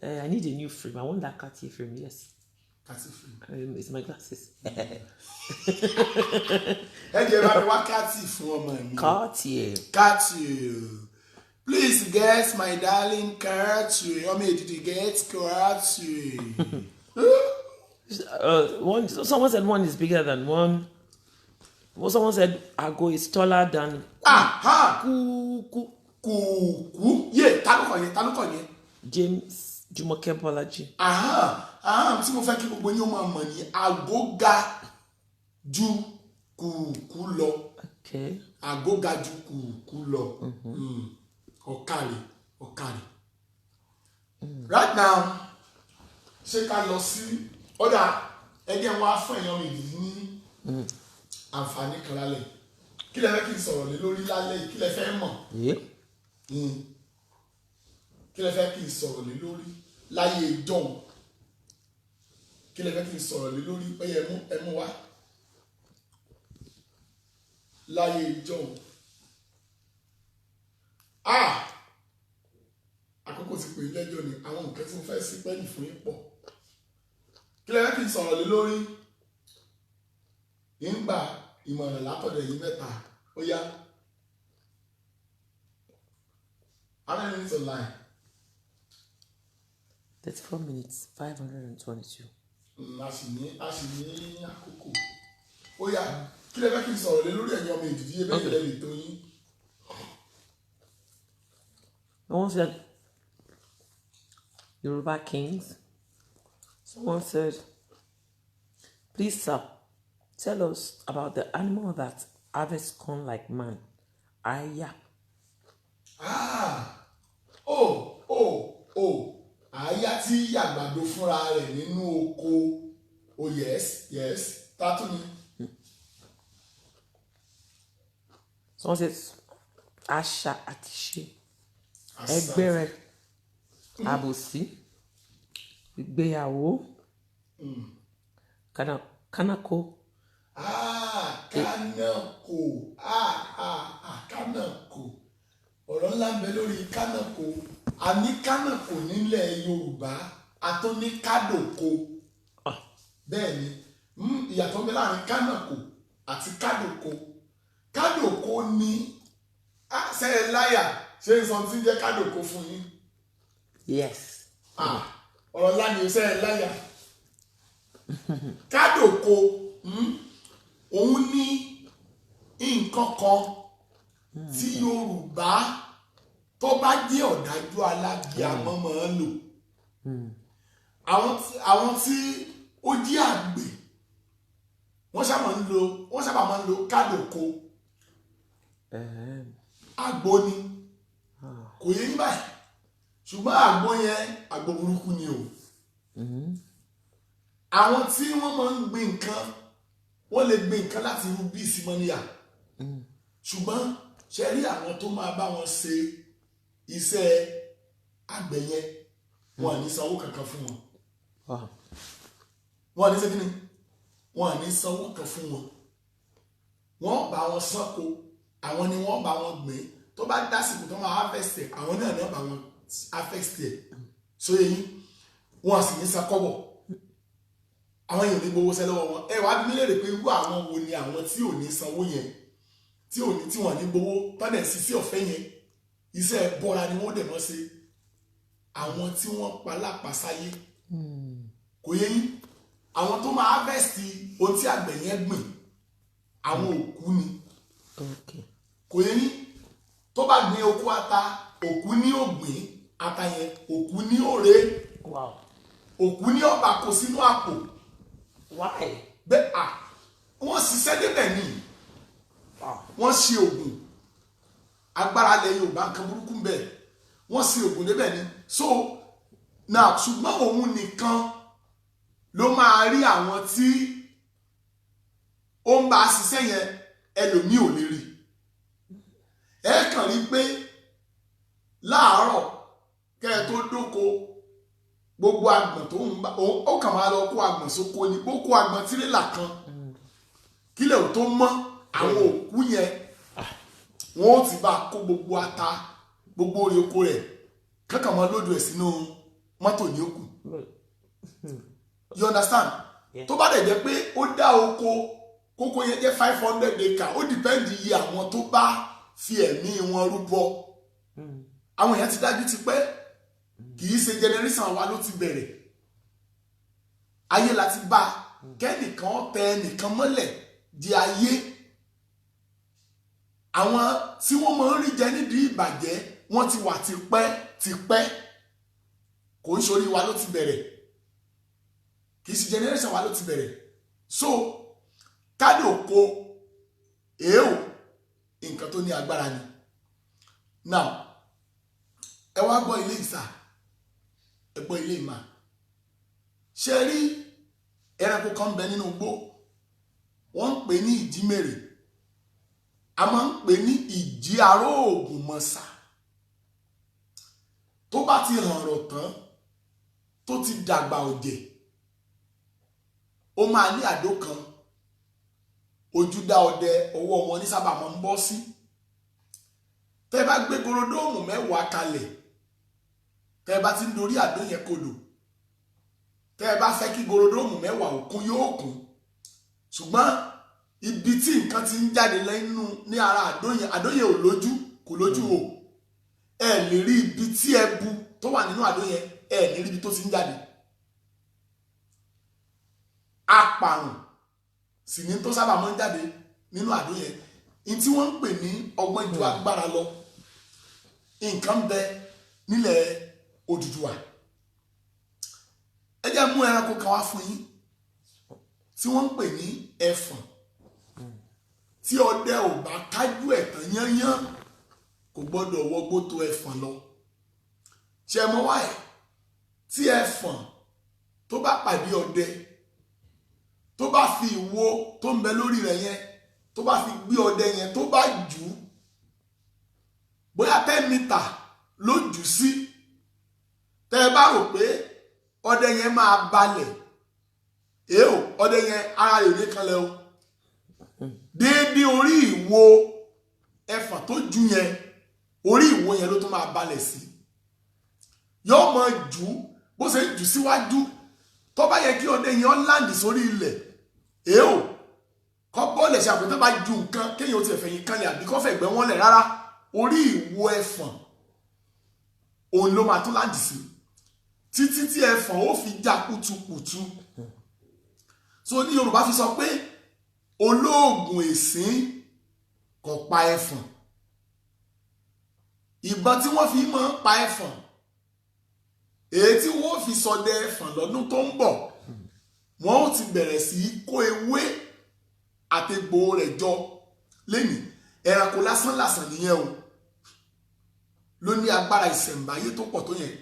I need a new frame. I want that Cartier frame, yes. Cartier frame. It's my glasses. Cartier. Please guess my darling Cartier. How many did you get? Cartier. Someone said one is bigger than one. Well, someone said Ago is taller than Kuku. Yeah, talukonye. James Jumoke Bolaji. Tí mo fẹ́ kí gbogbo yín ó máa mọ̀ ní Ago ga ju kùkú lọ. Okay. Ago ga ju kùkú lọ. Ọ̀kàrì. Right now, ṣé ká lọ sí ọ̀dà ẹgbẹ́ wa fún èèyàn mi yìí ní àǹfààní kan lálẹ́. Kí lẹ fẹ́ kí n sọ̀rọ̀ lé lórí lálẹ́ yìí? Kí lẹ fẹ́ mọ̀? Kí lẹ fẹ́ kí n sọ̀rọ̀ lé lórí láyé ìjọ́un? Kí lẹ fẹ́ kí n sọ̀rọ̀ lé lórí pé ẹmú wá láyé ìjọ́un? Àkókò ti pè lẹ́jọ́ ni àwọn nǹkan tí mo fẹ́ sí pẹ́ẹ́lì fún yín pọ̀. Kí lẹ fẹ́ kí n sọ̀rọ̀ lé lórí? Ìgbà ìmọ̀ràn látọ̀dọ̀ yìí mẹ́ta ó yá. How many minutes online? 34 minutes, 522. A sì ní àkókò. Ó yá, kí lẹ fẹ́ kí n sọ̀rọ̀ lé lórí ẹ̀yin ọmọ ìdílé ebe yẹn lẹ́yìn tó yín? Someone said Yoruba Kings. Someone said, please sir, tell us about the animal that harvests corn like man. Aya. Aya tí yàgbàdo fúnra rẹ̀ nínú oko. Oh yes. Tatu ni. Someone says Asha Atiṣe. Ẹgbẹ́rẹ́. Àbòsí. Ìgbéyàwó. Kanako. Kanako. Ọ̀rọ̀ ńlá ń bẹ lórí Kanako. A ní Kanako nílẹ̀ Yorùbá, a tún ní Kádòko. Bẹ́ẹ̀ ni, ìyàtọ̀ ń bẹ láàrin Kanako àti Kádòko. kádòkó ní ṣe é láyà ṣe ń sọ tí ń jẹ́ kádòkó fún yín. Yes. Ọ̀rọ̀ ńlá ni ṣe é láyà. Kádòkó òun ní nǹkan kan tí Yorùbá tó bá jẹ́ ọ̀dájú alábìàmọ́ máa ń lò. Àwọn tí ó jẹ́ àgbẹ̀ wọ́n sábà máa ń lo kádòkó. Àgbo ni kò yé ní báyìí ṣùgbọ́n àgbo yẹn àgbo burúkú ni o. Àwọn tí wọ́n máa ń gbin nǹkan wọ́n lè gbin nǹkan láti irú bíi símọ́níyà ṣùgbọ́n ṣe rí àwọn tó máa bá wọn ṣe iṣẹ́ àgbẹ̀ yẹn wọn à ní sanwó kankan fún wọn. Wọn à ní ṣe kí ni wọn à ní sanwó kan fún wọn. Wọ́n bá wọn sanko àwọn ni wọ́n bá wọn gbìn tó bá dásìkò tó máa harvest ẹ̀ àwọn náà bá wọn harvest ẹ̀ sóye yín wọn sì ní sakọ́bọ̀ àwọn èèyàn ní gbowó sẹ́ lọ́wọ́ wọn. Ẹ wá bí mi léèrè pé irú àwọn wo ni àwọn tí ò ní sanwó yẹn tí wọ́n ní gbowó tọ́lẹ̀ sí sí ọ̀fẹ́ yẹn iṣẹ́ bọ́ra ni wọ́n dẹ̀ mọ́ ṣe. Àwọn tí wọ́n pa lápasáyé kò yé yín àwọn tó máa harvest ohun tí àgbẹ̀ yẹn gbìn àwọn òkú ni kò yé yín tó bá gbin oko ata òkú ní ògbìn ata yẹn òkú ní òré òkú ní ọba kó sínú àpò bẹ́ẹ̀ wọ́n ṣiṣẹ́ débẹ̀ ni wọ́n ṣe oògùn agbára lẹ Yorùbá nǹkan burúkú bẹ́ẹ̀ wọ́n ṣe oògùn débẹ̀ ni so now ṣùgbọ́n òun nìkan ló máa rí àwọn tí ó ń bá ṣiṣẹ́ yẹn ẹlòmíì ò lè rí. Ẹ kàn rí pé láàárọ̀ kẹ́ ẹ tó dóko gbogbo àgbọ̀n tó ń bá ó kàn máa lọ kó àgbọ̀n sóko ni bó kó àgbọ̀n tírélà kan kílẹ̀ ò tó mọ́ àwọn òkú yẹn wọ́n ó ti bá kó gbogbo ata gbogbo orí oko rẹ̀ kankan máa lójú ẹ̀ sínú mọ́tò ní òkú. You understand? Tó bá dẹ̀ jẹ́ pé ó dá oko kókó yẹn jẹ́ 500 acre ó depend iye àwọn tó bá fi ẹ̀mí wọn rúbọ. Àwọn èèyàn ti dájú ti pẹ́ kì í ṣe generation wa ló ti bẹ̀rẹ̀ ayé láti bá kẹ́nìkan tẹ ẹnìkan mọ́lẹ̀ di ayé. Àwọn tí wọ́n máa ń rí jẹ nídìí ìbàjẹ́ wọ́n ti wà tipẹ́ kò ń ṣorí wa ló ti bẹ̀rẹ̀ kì í ṣe generation wa ló ti bẹ̀rẹ̀. So kádòkó nǹkan tó ní agbára ni. Now ẹ wá gbọ́ ilé ìsà ẹ gbọ́ ilé ìmà ṣe rí ẹranko kan bẹ nínú igbó wọ́n ń pè ní ìjímèrè a máa ń pè ní ìjí aró ògùn mọ̀sà tó bá ti hàn rọ̀ tán tó ti dàgbà òjè ó máa ní àdó kan ojúdá ọdẹ ọwọ́ wọn ní sábà máa ń bọ́ sí. Tẹ́ bá gbé gorodóòmù 10 kalẹ̀ tẹ́ bá ti ń dorí àdó yẹn kodò tẹ́ bá fẹ́ kí gorodóòmù 10 òkun yóò kún ṣùgbọ́n ibi tí nǹkan ti ń jáde lẹ́nu ní ara àdó yẹn ò lójú kò lójú o ẹ lè rí ibi tí ẹbu tó wà nínú àdó yẹn ẹ lè rí ibi tó ti ń jáde. Apàrùn sì ní tó sábà máa ń jáde nínú àdó yẹn ní tí wọ́n ń pè ní ọgbọ́n ju agbára lọ nǹkan bẹ nílẹ̀ Odùduwà. Ẹ jẹ́ mú ẹranko kan wá fún yín tí wọ́n ń pè ní ẹfọ̀n tí ọdẹ ò bá kájú ẹ̀ tán yányán kò gbọ́dọ̀ wọgbó tó ẹfọ̀n lọ. Ṣé ẹ mọ̀ wáyé tí ẹfọ̀n tó bá pàdé ọdẹ tó bá fi ìwo tó ń bẹ lórí rẹ̀ yẹn tó bá fi gbé ọdẹ yẹn tó bá jù ú bóyá 10 mítà ló jù sí tẹ́ ẹ bá rò pé ọdẹ yẹn máa balẹ̀ ọdẹ yẹn ara rẹ̀ ní kanlẹ̀ o déédéé orí ìwo ẹfọ̀n tó jù yẹn orí ìwo yẹn ló tó máa balẹ̀ sí yóò máa jù ú bó ṣe jù síwájú tó bá yẹ kí ọdẹ yẹn láǹdì sórí ilẹ̀ kọ́ bọ́ọ̀lù ẹ̀ṣẹ̀ àpótí bá ju nǹkan kéèyàn ó ti ẹ̀fẹ̀yìn kanlẹ̀ àbí kọ́ fẹ̀gbẹ́ wọn lẹ̀ rárá orí ìwo ẹ̀fọ̀n òun ló máa tún láǹdì sí títí tí ẹ̀fọ̀n ó fi já kùtùkùtù. So ní Yorùbá fi sọ pé olóògùn èsín kò pa ẹ̀fọ̀n. Ìbọn tí wọ́n fi máa ń pa ẹ̀fọ̀n èyí tí wọ́n fi ṣọdẹ ẹ̀fọ̀n lọ́dún tó ń bọ̀ wọ́n ó ti bẹ̀rẹ̀ sí kó ewé àtegbò rẹ̀ jọ lẹ́nìí ẹranko lásán lásán nìyẹn o ló ní agbára ìṣẹ̀ǹbáyé tó pọ̀ tó yẹn.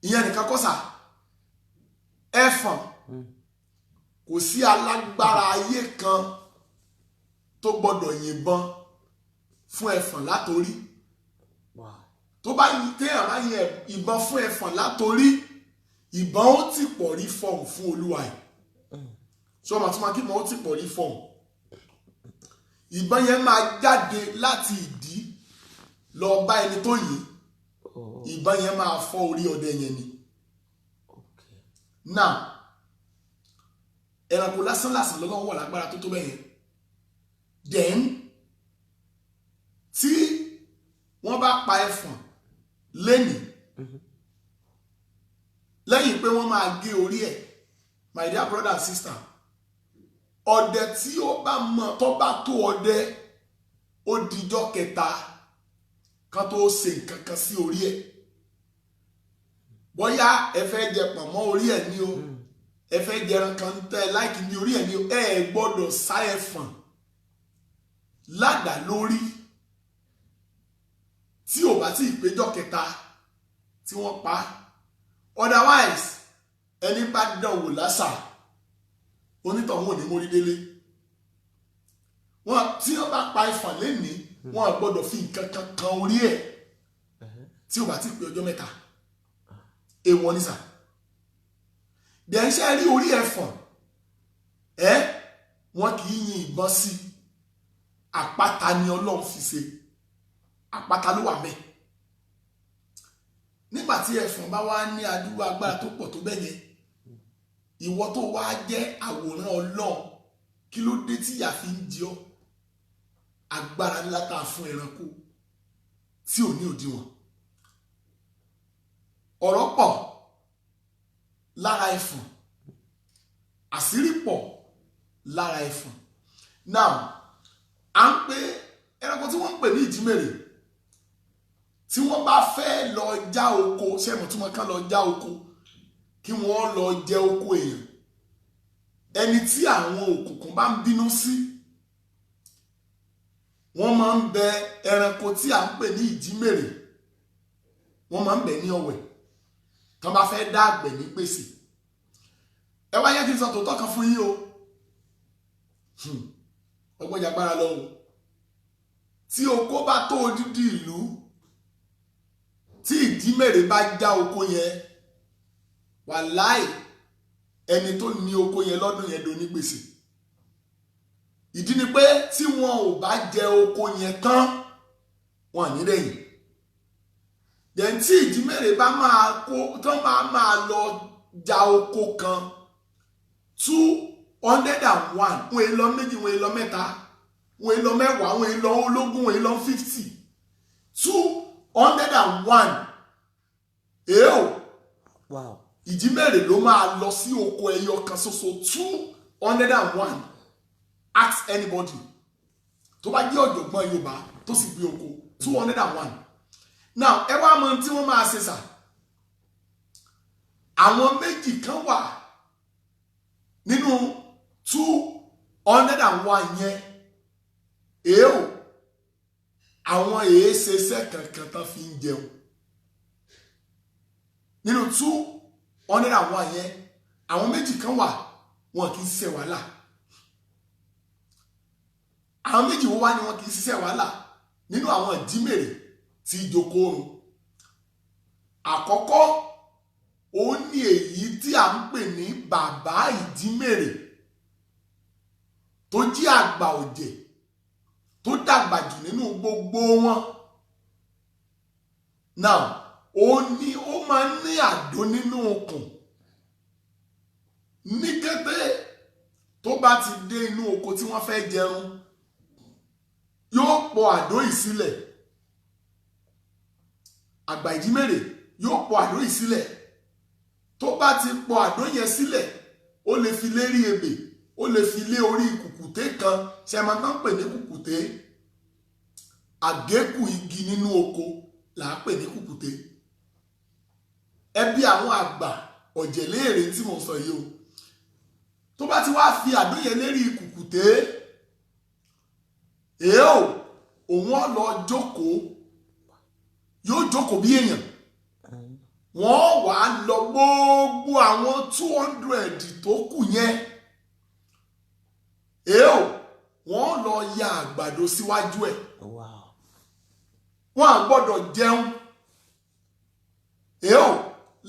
Ìyẹn nìkan kọ́ sà ẹ̀fọ̀n kò sí alágbára ayé kan tó gbọdọ̀ yìnbọn fún ẹ̀fọ̀n látorí. Tó bá téèyàn bá yìn ìbọn fún ẹ̀fọ̀n látorí ìbọn ó ti pọ̀ rí fọ̀hún fún olúwa ẹ̀. Ṣé ọmọ tó máa kí ìbọn ó ti pọ̀ rí fọ̀hún? Ìbọn yẹn máa jáde láti ìdí lọ bá ẹni tó yìn. Ìbọn yẹn máa fọ́ orí ọdẹ yẹn ni. Now ẹranko lásán lásán lọ́wọ́ wà lágbára tó tó bẹ́yẹn. Then tí wọ́n bá pa ẹ̀fọ̀n lẹ́nìí lẹ́yìn pé wọ́n máa gé orí ẹ̀ my dear brother and sister ọdẹ tí ó bá mọ̀ tó bá tó ọdẹ ó dijọ́ kẹta kan tó ṣe nǹkan kan sí orí ẹ̀ bóyá ẹ fẹ́ jẹ pọ̀nmọ́ orí ẹ̀ ní o ẹ fẹ́ jẹran kan tẹ́ láìkí ní orí ẹ̀ ní o ẹ gbọ́dọ̀ sá ẹ̀fọ̀n ládàá lórí tí ò bá tí ìpéjọ́ kẹta tí wọ́n pa otherwise ẹni bá dán wò lásà onítọ̀hún ò ní mórí délé. Wọ́n tí wọ́n bá pa ẹ̀fọ̀n lénìí wọ́n gbọ́dọ̀ fi nǹkan kan kan orí ẹ̀ tí ò bá tí pé ọjọ́ mẹ́ta èèwọ̀ ní sà. Dẹ̀ńṣẹ́ rí orí ẹ̀fọ̀n wọ́n kì í yin ìbọn sí àpáta ni Ọlọ́run fi ṣe àpáta ló wà mẹ́. Nígbà tí ẹ̀fọ̀n bá wá ní adúrú agbára tó pọ̀ tó bẹ́ẹ̀ yẹn ìwọ tó wá jẹ́ àwòrán Ọlọ́run kí ló dé tí ìyà fi ń jẹ ọ́? Agbára ńlá tá a fún ẹranko tí ò ní òdiwọ̀n. Ọ̀rọ̀ pọ̀ lára ẹ̀fọ̀n àṣírí pọ̀ lára ẹ̀fọ̀n. Now à ń pè ẹranko tí wọ́n ń pè ní ìjímèrè tí wọ́n bá fẹ́ lọ já oko sẹ́mu tí wọ́n kàn lọ já oko kí wọ́n lọ jẹ oko èèyàn ẹni tí àwọn òkùnkùn bá ń bínú sí wọ́n máa ń bẹ ẹranko tí à ń pè ní ìjímèrè wọ́n máa ń bẹ ní ọ̀wẹ̀ tí wọ́n bá fẹ́ dá àgbẹ̀ ní gbèsè. Ẹ wá yẹ kí n sọ tòótọ́ kan fún yín o ọgbọ́n jagbára lọ́wọ́ tí oko bá tó odidi ìlú tí ìjímèrè bá já oko yẹn wàláì ẹni tó ní oko yẹn lọ́dún yẹn do ní gbèsè. Ìdí ni pé tí wọn ò bá jẹ oko yẹn tán wọn ní rẹ̀yìn. Then tí ìjímèrè bá máa kó tán máa lọ já oko kan 201 wọn èlò méjì wọn èlò mẹ́ta wọn èlò mẹ́wàá wọn èlò ológun wọn èlò 50 201 wow. Ìjímèrè ló máa lọ sí oko ẹyọ kan ṣoṣo 201. Ask anybody tó bá jẹ́ ọ̀jọ̀gbọ́n Yorùbá tó sì gbé oko 201. Now ẹ wá mọ̀ tí wọ́n máa ṣe sà àwọn méjì kan wà nínú 201 yẹn àwọn èéṣeṣẹ́ kankan tán fi ń jẹun nínú 201 yẹn àwọn méjì kan wà wọn kì í ṣiṣẹ́ wàhálà. Àwọn méjì wọ́n wá ní wọn kì í ṣiṣẹ́ wàhálà nínú àwọn ìjímèrè tí ìjókòó oorun. Àkọ́kọ́ ó ní èyí tí à ń pè ní bàbá ìjímèrè tó jí àgbà ọ̀jẹ̀ tó dàgbà jù nínú gbogbo wọn. Now ó máa ń ní àdó nínú okùn ní kété tó bá ti dé inú oko tí wọ́n fẹ́ jẹun yóò pọ̀ àdó yìí sílẹ̀. Àgbà ìjímèrè yóò pọ̀ àdó yìí sílẹ̀. Tó bá ti pọ̀ àdó yẹn sílẹ̀ ó lè fi lérí ebè, ó lè fi lé orí kùkùté kan. Ṣé máa tán pè ní kùkùté? Àgékù igi nínú oko là á pè ní kùkùté. Ẹbí àwọn àgbà ọ̀jẹ̀léèrè tí mo sọ yìí o. Tó bá ti wá fi àdó yẹn lérí kùkùté, òun ó lọ jókòó, yóò jókòó bí èèyàn. Wọ́n wá lọ gbogbo àwọn 200 tó kù yẹn. Wọ́n lọ ya àgbàdo síwájú ẹ̀. Wọ́n á gbọ́dọ̀ jẹun.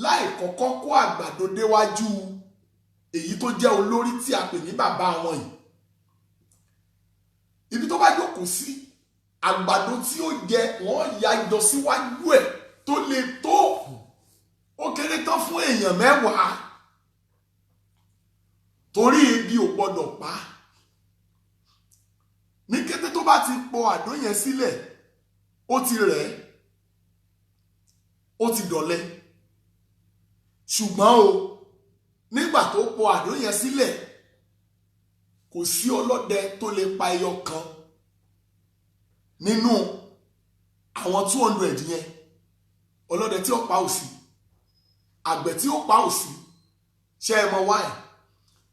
Láì kọ́kọ́ kó àgbàdo déwájú èyí tó jẹ́ olórí tí a pè ní bàbá wọn yìí. Ibi tó bá jókòó sí, àgbàdo tí ó jẹ wọ́n ya jọ síwájú ẹ̀ tó le tó ó kéré tán fún èèyàn 10. Torí ebi ò gbọ́dọ̀ pa. Ní kété tó bá ti pọ̀ àdó yẹn sílẹ̀, ó ti rẹ̀, ó ti dọ̀lẹ. Ṣùgbọ́n o, nígbà tó pọ̀ àdó yẹn sílẹ̀, kò sí ọlọ́dẹ tó lè pa ẹyọ kan nínú àwọn 200 yẹn. Ọlọ́dẹ tí ó pa ò sí, àgbẹ̀ tí ó pa ò sí. Ṣé ẹ mọ̀ wáyé?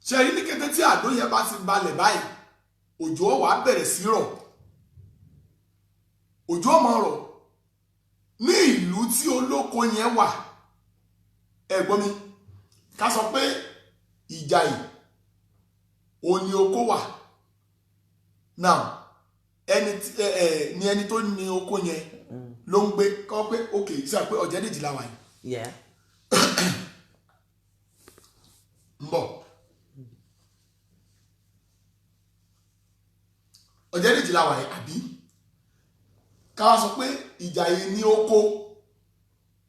Ṣé rí ní kété tí àdó yẹn bá ti balẹ̀ báyìí, òjò ó wá bẹ̀rẹ̀ sí rọ̀. Òjò ó máa rọ̀ ní ìlú tí olóko yẹn wà. Ẹ gbọ́ mi, ká sọ pé Ìjàyè òun ni oko wà. Now ẹni tó ní oko yẹn ló ń gbé kọ́ pé ok sí àpé Ọ̀jẹ̀dèjì la wà yìí. ń bọ̀ Ọ̀jẹ̀dèjì la wà yìí àbí ká wá sọ pé Ìjàyè ní oko.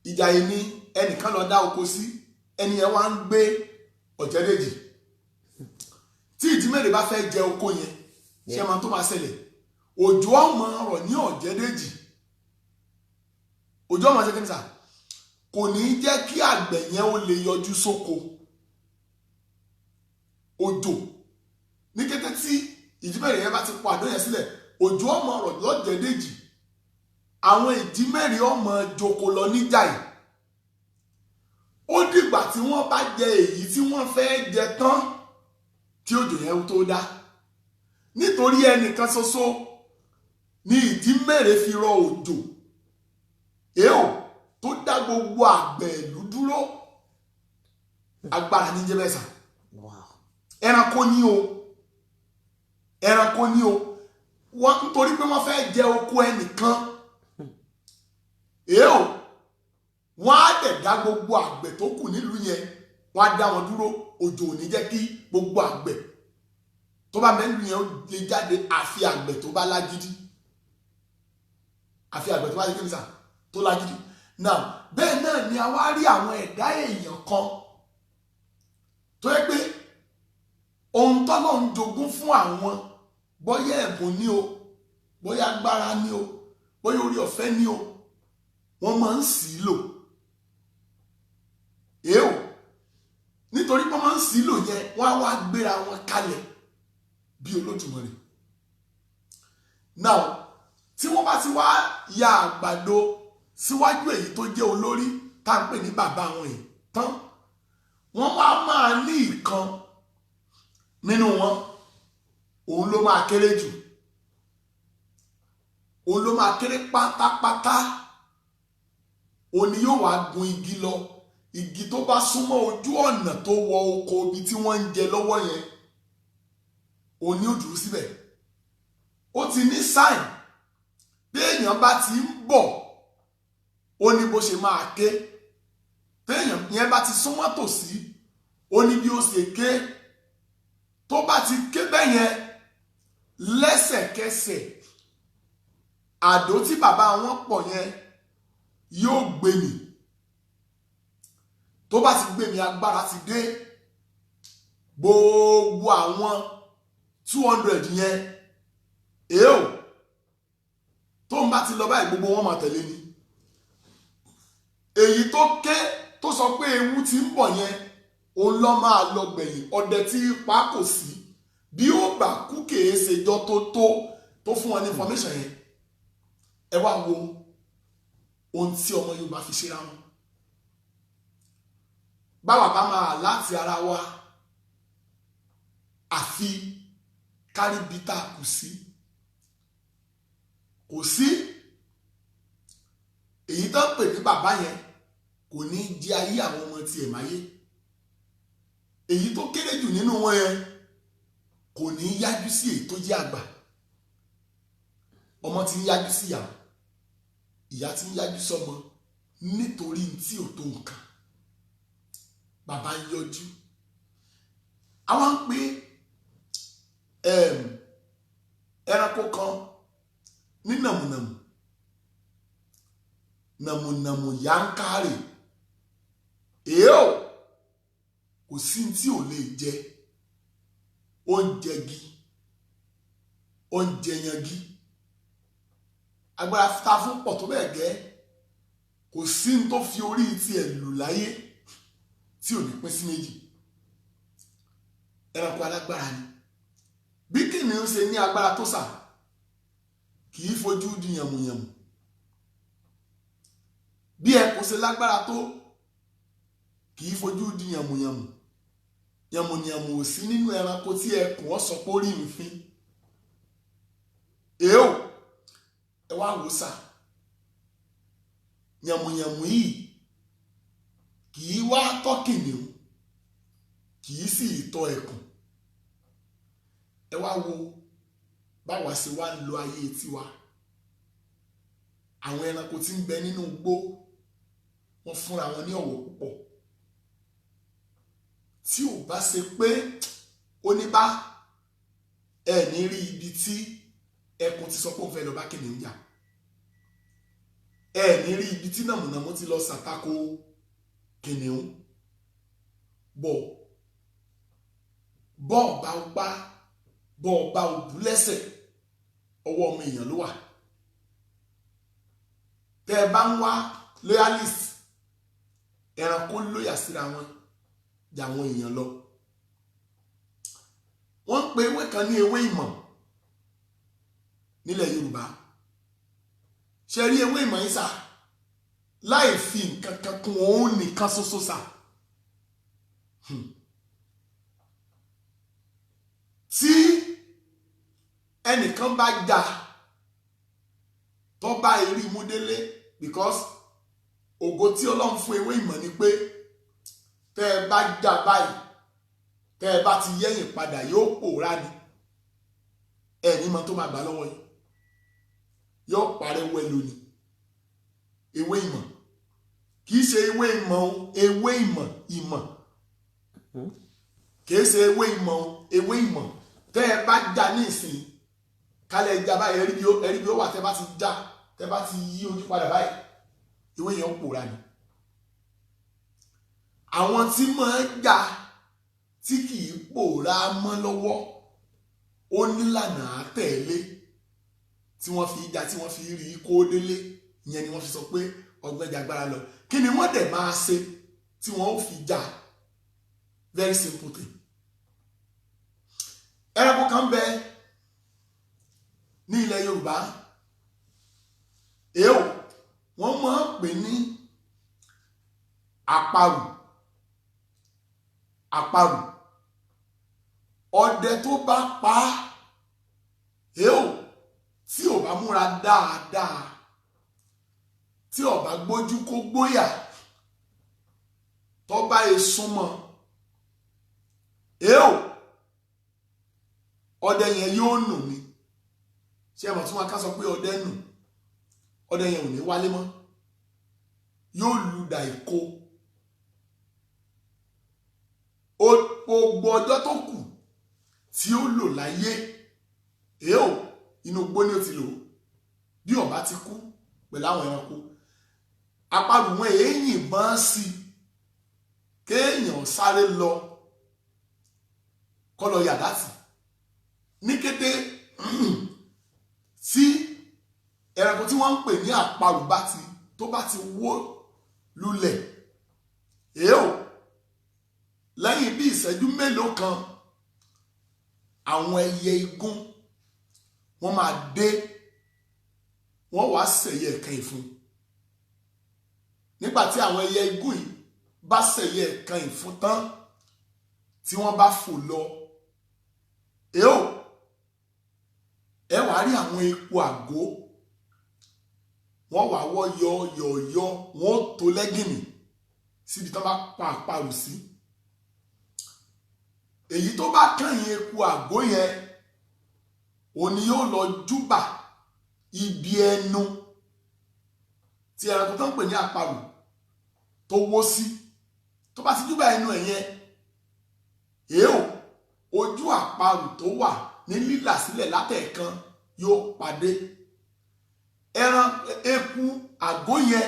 Ìjàyè ní ẹnìkan lọ dá oko sí, ẹni yẹn wá ń gbé Ọ̀jẹ̀dèjì. Tí Ìjímèrè bá fẹ́ jẹ oko yẹn, ṣé máa tó máa ṣẹlẹ̀? Òjò ó máa rọ̀ ní Ọ̀jẹ̀dèjì. Òjò ó máa ṣe kí ni sà? Kò ní jẹ́ kí àgbẹ̀ yẹn ó lè yọjú sóko. Òjò ní kété tí Ìjímèrè yẹn bá ti pọ̀ àdó yẹn sílẹ̀, òjò ó máa rọ̀ l'Ọ̀jẹ̀dèjì. Àwọn Ìjímèrè ó máa jókòó lọ níjàyè. Ó dìgbà tí wọ́n bá jẹ èyí tí wọ́n fẹ́ jẹ tán tí òjò yẹn tó dá. Nítorí ẹnìkan ṣoṣo ní Ìjímèrè fi rọ òjò tó dá gbogbo àgbẹ̀ ìlú dúró. Agbára ní jẹ́ bẹ́ẹ̀ sà. Ẹranko ní o, ẹranko ní o. Wọ́n nítorí pé wọ́n fẹ́ jẹ oko ẹnìkan. Wọ́n á dẹ̀ dá gbogbo àgbẹ̀ tó kù nílùú yẹn, wọ́n á dá wọn dúró. Òjò ò ní jẹ́ kí gbogbo àgbẹ̀ tó bá mẹ́lú yẹn ó lè jáde àfi àgbẹ̀ tó bá lágídí. Àfi àgbẹ̀ tó bá lágídí sà, tó lágídí. Now bẹ́ẹ̀ náà ni a wá rí àwọn ẹ̀dá èèyàn kan tó yẹ pé ohun tọ́lọ́ ń jogún fún àwọn, bóyá ẹ̀bùn ní o, bóyá agbára ní o, bóyá orí ọ̀fẹ́ ní o, wọ́n máa ń sì í lò. Nítorí pé wọ́n máa ń sì í lò yẹn, wọ́n á wá gbéra wọn kalẹ̀ bí Olódùmarè. Now tí wọ́n bá ti wá ya àgbàdo síwájú èyí tó jẹ́ olórí tá à ń pè ní bàbá wọn yìí tán, wọ́n wá máa ní ìkan nínú wọn, òun ló máa kéré jù, òun ló máa kéré pátápátá. Òun ni yóò wá gun igi lọ, igi tó bá súnmọ́ ojú ọ̀nà tó wọ oko ibi tí wọ́n ń jẹ lọ́wọ́ yẹn, òun ni ó dúró síbẹ̀. Ó ti ní sáìn bí èèyàn bá ti ń bọ̀, ó ní bó ṣe máa ké. Téèyàn yẹn bá ti súnmọ́ tòsí, ó ní bí ó ṣe ké. Tó bá ti ké bẹ́ẹ̀ yẹn, lẹ́sẹ̀kẹsẹ̀ àdó tí bàbá wọn pọ̀ yẹn yóò gbé mi. Tó bá ti gbé mi, agbára ti dé. gbogbo àwọn 200 yẹn èó tó ń bá ti lọ báyìí gbogbo wọn máa tẹ̀lé ni. èyí tó ké tó sọ pé ewu ti ń bọ̀ yẹn òun lọ máa lọ gbẹ̀yìn. ọdẹ tí ipa kò sí bí ó bá kú kèé ṣèjọ tó fún wọn ní information yẹn. ẹ wá wo ohun tí ọmọ Yorùbá fi ṣe ra wọn. báwa bá máa láti ara wa àfi kárí bí tá a kù sí. kò sí èyí tó ń pè ní bàbá yẹn kò ní jẹ ayé àwọn ọmọ tiẹ̀ máyé. èyí tó kéré jù nínú wọn yẹn kò ní yájú sí èyí tó jẹ́ àgbà. ọmọ tí ń yájú sí ìyá, ìyá tí ń yájú sọ́mọ nítorí tí ò tó nǹkan. bàbá ń yọjú. àwọn ń pè ẹranko kan ní nàmùnàmù. nàmùnàmù yá ń kárè. èèó kò sí tí ò lè jẹ. oúnjẹ gi, oúnjẹ yangi. agbára ta fún pọ̀ tó bẹ́ẹ̀ gẹ́ kò sí ní tó fi orí tiẹ̀ lù láyé tí ò ní pín sí méjì. ẹranko alágbára ni. bí kìnìún ṣe ní agbára tó sà kì í fojú di yàmùyàmù. bí ẹkùn ṣe lágbára tó kì í fojú di yàmùyàmù. yàmùyàmù ò sí nínú ẹranko tí ẹkùn ọ sọ pé ó rí nfin. èèó ẹ wá wò sà, yàmùyàmù yìí kì í wá tọ́ kìnìún kì í sì tọ́ ẹkùn. ẹ wá wo báwa ṣe wá lo ayé tiwa. àwọn ẹranko tí ń bẹ nínú igbó wọ́n fúnra wọn ní ọ̀wọ̀ púpọ̀. tí ò bá ṣe pé ó ní bá ẹ ní rí ibi tí ẹkùn ti sọ pé òun fẹ́ lọ bá kìnìún jà. ẹ ní rí ibi tí nàmùnàmù ti lọ ṣàtakò kìnìún. bọ́ọ̀ bá pa bọ́ọ̀ bá òbú lẹ́sẹ̀ ọwọ́ ọmọ èèyàn ló wà. tẹ́ ẹ bá ń wá loyalist ẹranko lóyà síra wọn jà àwọn èèyàn lọ. wọ́n ń pe ewé kan ní ewé ìmọ̀ nílẹ̀ Yorùbá. ṣe rí ewé ìmọ̀ yìí sà láì fi nǹkan kan kún òun nìkan ṣoṣo sà. tí ẹnìkan bá jà tó bá erí mú délé because ògo tí Ọlọ́run fún ewé ìmọ̀ ni pé tẹ́ ẹ bá jà báyìí tẹ́ ẹ bá ti yẹ̀yìn padà yóò pòórá ni. ẹni mọ tó máa gbà lọ́wọ́ yìí yóò parẹ́ wẹ́lò ni. ewé ìmọ̀ kì í ṣe ewé ìmọ̀ o, ewé ìmọ̀ kì í ṣe ewé ìmọ̀ o, ewé ìmọ̀. tẹ́ ẹ bá jà ní ìsìn kálẹ̀ ìjà báyìí ẹ̀rí bí ó wà tẹ́ bá ti jà tẹ́ bá ti yí ojú padà báyìí ewé yẹn ń pòórá ni. àwọn tí máa ń jà tí kì í pòórá mọ́ lọ́wọ́ ó nílànà àtẹ̀lé tí wọ́n fi jà tí wọ́n fi rí kó délé. ìyẹn ni wọ́n fi sọ pé ọgbọ́n jà agbára lọ. kí ni wọ́n dẹ̀ máa ṣe tí wọ́n ó fi jà? very simple thing. ẹranko kan bẹ ní ilẹ̀ Yorùbá èèó wọ́n máa ń pè ní àparò. àparò ọdẹ tó bá pa á èèó tí ò bá múra dáadáa tí ò bá gbójú kó gbóyà tó bá súnmọ́ èèó ọdẹ yẹn yóò nù mí. ṣé ẹ mọ̀ tí wọ́n ká sọ pé ọdẹ nù ọdẹ yẹn ò ní wálé mọ́ yóò lùdà ìkó. gbogbo ọjọ́ tó kù tí ó lò láyé èèó inú igbó ni ó ti lò bí ó bá ti kú pẹ̀lú àwọn ẹranko. àparò wọn èèyàn yìnbọn sí kéèyàn sáré lọ kọ́ lọ yàdá sí ní kété tí ẹranko tí wọ́n ń pè ní àparò tó bá ti wó lulẹ̀ lẹ́yìn bí ìṣẹ́jú mélòó kan àwọn ẹyẹ igún wọ́n máa dé wọ́n wá ṣẹ̀yẹ ẹ̀kan ìfun nígbà tí àwọn ẹyẹ igún yìí bá ṣẹ̀yẹ ẹ̀kan ìfun tán tí wọ́n bá fò lọ ẹ wá rí àwọn epo àgó wọ́n wá wọ́ yọ wọ́n tó lẹ́gìnì síbi tán bá pa àparò sí èyí tó bá kẹ́yìn epo àgó yẹn òní yóò lọ júbà ibi ẹnu tí ẹranko tó ń pè ní àparò tó wó sí tó bá ti júbà ẹnu ẹ̀ yẹn ojú àparò tó wà ní lílà sílẹ̀ látẹ̀ẹ̀kan yóò pàdé ẹran eku àgó yẹn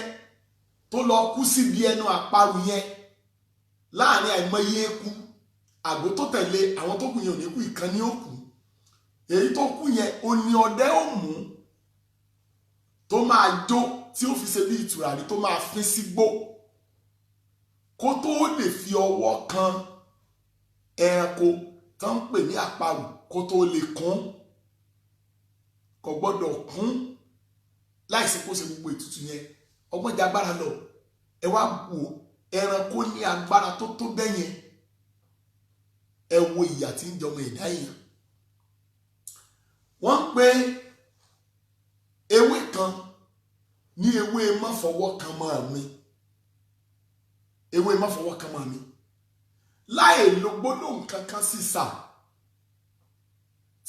tó lọ kú síbi ẹnu àparò yẹn láàrin àìmọye eku àgó tó tẹ̀lé àwọn tó kù yẹn ò ní kú ìkan ní òkú èyí tó kú yẹn ó ní ọdẹ ó mú tó máa jó tí ó fi ṣe bí ìtùràrí tó máa fín sígbó kó tó lè fi ọwọ́ kan ẹranko tó ń pè ní àparò kó tó lè kún kò gbọ́dọ̀ kún láìsí kó ṣe gbogbo ètùtù yẹn ọgbọ́n jẹ agbára lọ ẹ wá wò ẹranko ní agbára tó tó bẹ́yẹn ẹ wo ìyà tí ń jọmọ ẹ̀dá èèyàn wọ́n ń pe ewé kan ní ewé má fọwọ́ kan mọ́ mi ewé má fọwọ́ kan mọ́ mi láì lo gbólóhùn kankan sísà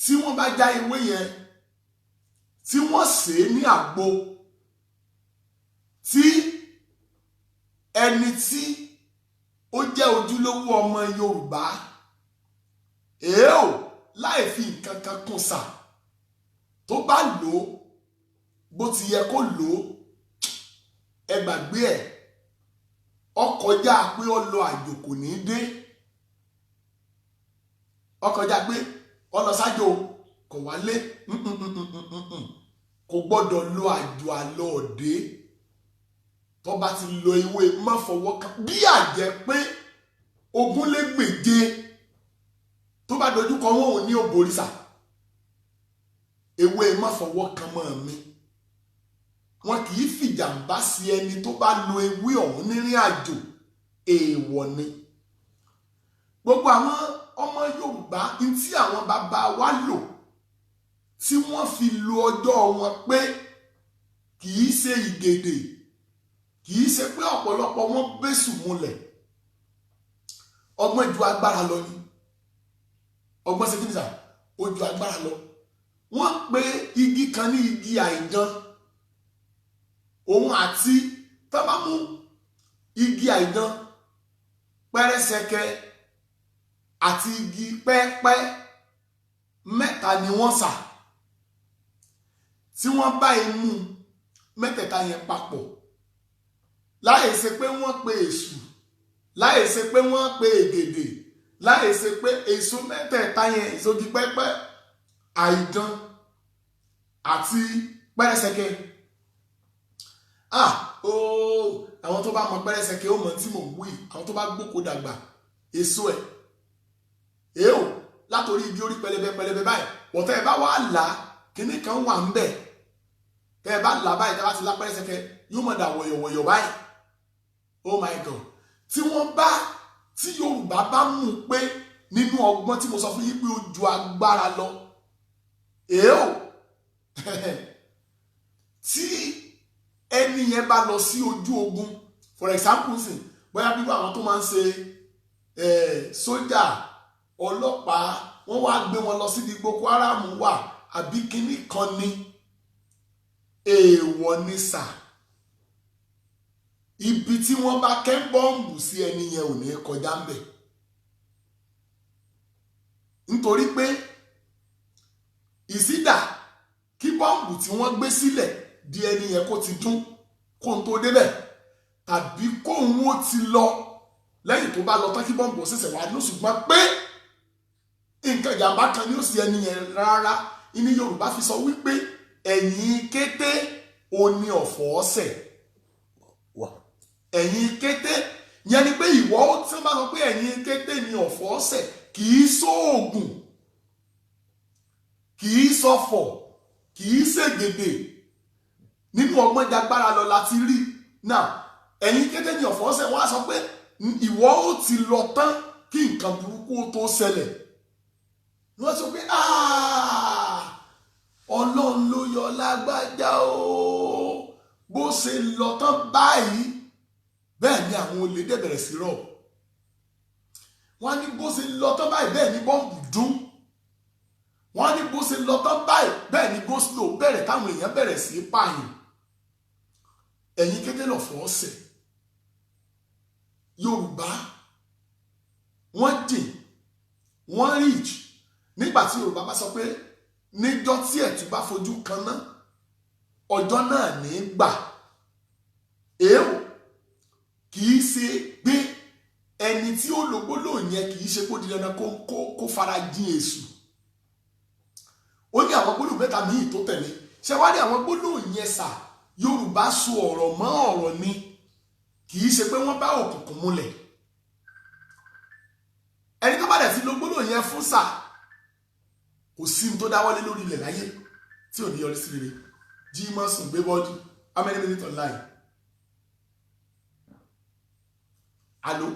tí wọ́n bá já ewé yẹn tí wọ́n sè é ní àgbo tí ẹni tí ó jẹ́ ojúlówó ọmọ Yorùbá láì fi nǹkan kan kún sà tó bá lò ó bó ti yẹ kó lò ó ẹ gbàgbé ẹ ọkọjá pé ó lọ àjò kò ní dé ọkọjá pé ó lọ sájò kò wálé kò gbọ́dọ̀ lo àjò àlọ òde tó bá ti lo ewé má fọwọ́ kan bí àjẹ́ pé ogúnlégbèje tó bá dojú kọ wọn ò ní òbòrìṣà ewé má fọwọ́ kan mọ́ mi wọn kì í fìjàmbá sí ẹni tó bá lo ewé ọ̀hún nírìn àjò èèwọ̀ ni gbogbo àwọn ọmọ Yorùbá tí àwọn bàbá wa lò tí wọ́n fi lo ọjọ́ wọn pé kì í ṣe ìgèdè kì í ṣe pé ọ̀pọ̀lọpọ̀ wọn bẹ́sù múlẹ̀ ọgbọ́n ju agbára lọ ni ọgbọ́n ṣe kí ni sà ó ju agbára lọ wọ́n pe igi kan ní igi àìdán òun àti tábàmù igi àìdán pẹ́rẹ́sẹ̀kẹ́ àti igi pẹ́pẹ́ mẹ́ta ni wọ́n sà tí wọ́n bá imú mẹ́tẹ̀ẹ̀ta yẹn papọ̀ láì ṣe pé wọ́n pe èṣù láì ṣe pé wọ́n pe ègèdè láì ṣe pé èso mẹ́tẹ̀ẹ̀ta yẹn ìsogi pẹ́pẹ́ àìdán àti pẹ́rẹ́sẹ̀kẹ́ àwọn tó bá mọ pẹ́rẹ́sẹ̀kẹ́ ó mọ tí mò ń wí àwọn tó bá gbóko dàgbà èso ẹ̀ látòrí ibi orí pẹlẹbẹ báyìí wọ́tẹ́ ẹ bá wà là kíní kan wà ń bẹ̀ tẹ́ ẹ bá là báyìí tẹ́ bá ti lá pẹ́rẹ́sẹ̀kẹ́ yóò mọ̀ dà wọ̀yọ̀wọ̀yọ̀ báyìí oh my God tí Yorùbá bá mú pé nínú ọgbọ́n tí mo sọ fún yín pé ó ju agbára lọ tí ẹni yẹn bá lọ sí ojú ogun for example sìn bóyá bí àwọn tó máa ń ṣe sójà ọlọ́pàá wọ́n wá gbé wọn lọ síbi Boko Haram wà àbí kinní kan ní èèwọ̀ ní sà ibi tí wọ́n bá kẹ́ bọ́ǹbù sí ẹni yẹn ò ní kọjá ń bẹ̀ nítorí pé ìsídà kí bọ́ǹbù tí wọ́n gbé sílẹ̀ di ẹni yẹn kó ti dún kó n tó débẹ̀ tàbí kóun ó ti lọ lẹ́yìn tó bá lọ tán kí bọ́ǹbù ṣẹ̀ṣẹ̀ wá ní ṣùgbọ́n pé nǹkan ìjàmbá kan ní ó sì ẹni yẹn rárá. Ní Yorùbá fi sọ wípé ẹ̀yìn kété òní ọ̀fọ̀ ọ̀sẹ̀. Ẹ̀yìn kété yẹn ni pé ìwọ tí wọ́n bá sọ pé ẹ̀yìn kété ni ọ̀fọ̀ ọ̀sẹ̀, kì í sóògùn, kì í sọ̀fọ̀, kì í ṣègèdè. Nínú ọgbọ́n jagbára lọ láti rí. Now ẹ̀yìn kété ni ọ̀fọ̀ ọ̀sẹ̀, wọ́n á sọ pé ìwọ ó ti lọ tán kí nǹkan burúkú tó ṣẹlẹ̀. Wọ́n sọ pé Ọlọ́run ló yọ lágbájá o, bó ṣe lọ tán báyìí. Bẹ́ẹ̀ ni àwọn olè dẹ̀ bẹ̀rẹ̀ sí rọ̀. Wọ́n ní bó ṣe lọ tán báyìí, bẹ́ẹ̀ ni bọ́ǹbù dún. Wọ́n ní bó ṣe lọ tán báyìí, bẹ́ẹ̀ ni go slow bẹ̀rẹ̀, táwọn èèyàn bẹ̀rẹ̀ sí pààyàn. Ẹ̀yìn kété lọ̀fọ̀ ọ̀sẹ̀. Yorùbá wọ́n dìn, wọ́n rich. Nígbà tí Yorùbá bá sọ pé níjọ́ tí ẹ̀tù bá fojú kan náà, ọjọ́ náà ní gbà. Èèwọ̀ kì í ṣe pé ẹni tí ó lo gbólóhùn yẹn kì í ṣe kó di dandan kó fara jìn èṣù. Ó ní àwọn gbólóhùn mẹ́ta míì tó tẹ̀lé. Ṣé wá ní àwọn gbólóhùn yẹn sà, Yorùbá so ọ̀rọ̀ mọ́ ọ̀rọ̀ ni, kì í ṣe pé wọ́n bá òkùnkùn múlẹ̀. Ẹni tó bá dẹ̀ ti lo gbólóhùn yẹn fún sà, kò sí ní tó dáwọ́lé lórí ilẹ̀ láyé tí ò ní yọrí sí rere. Jímọ̀ sùn gbé bọ́dú. How many minutes online? Hello?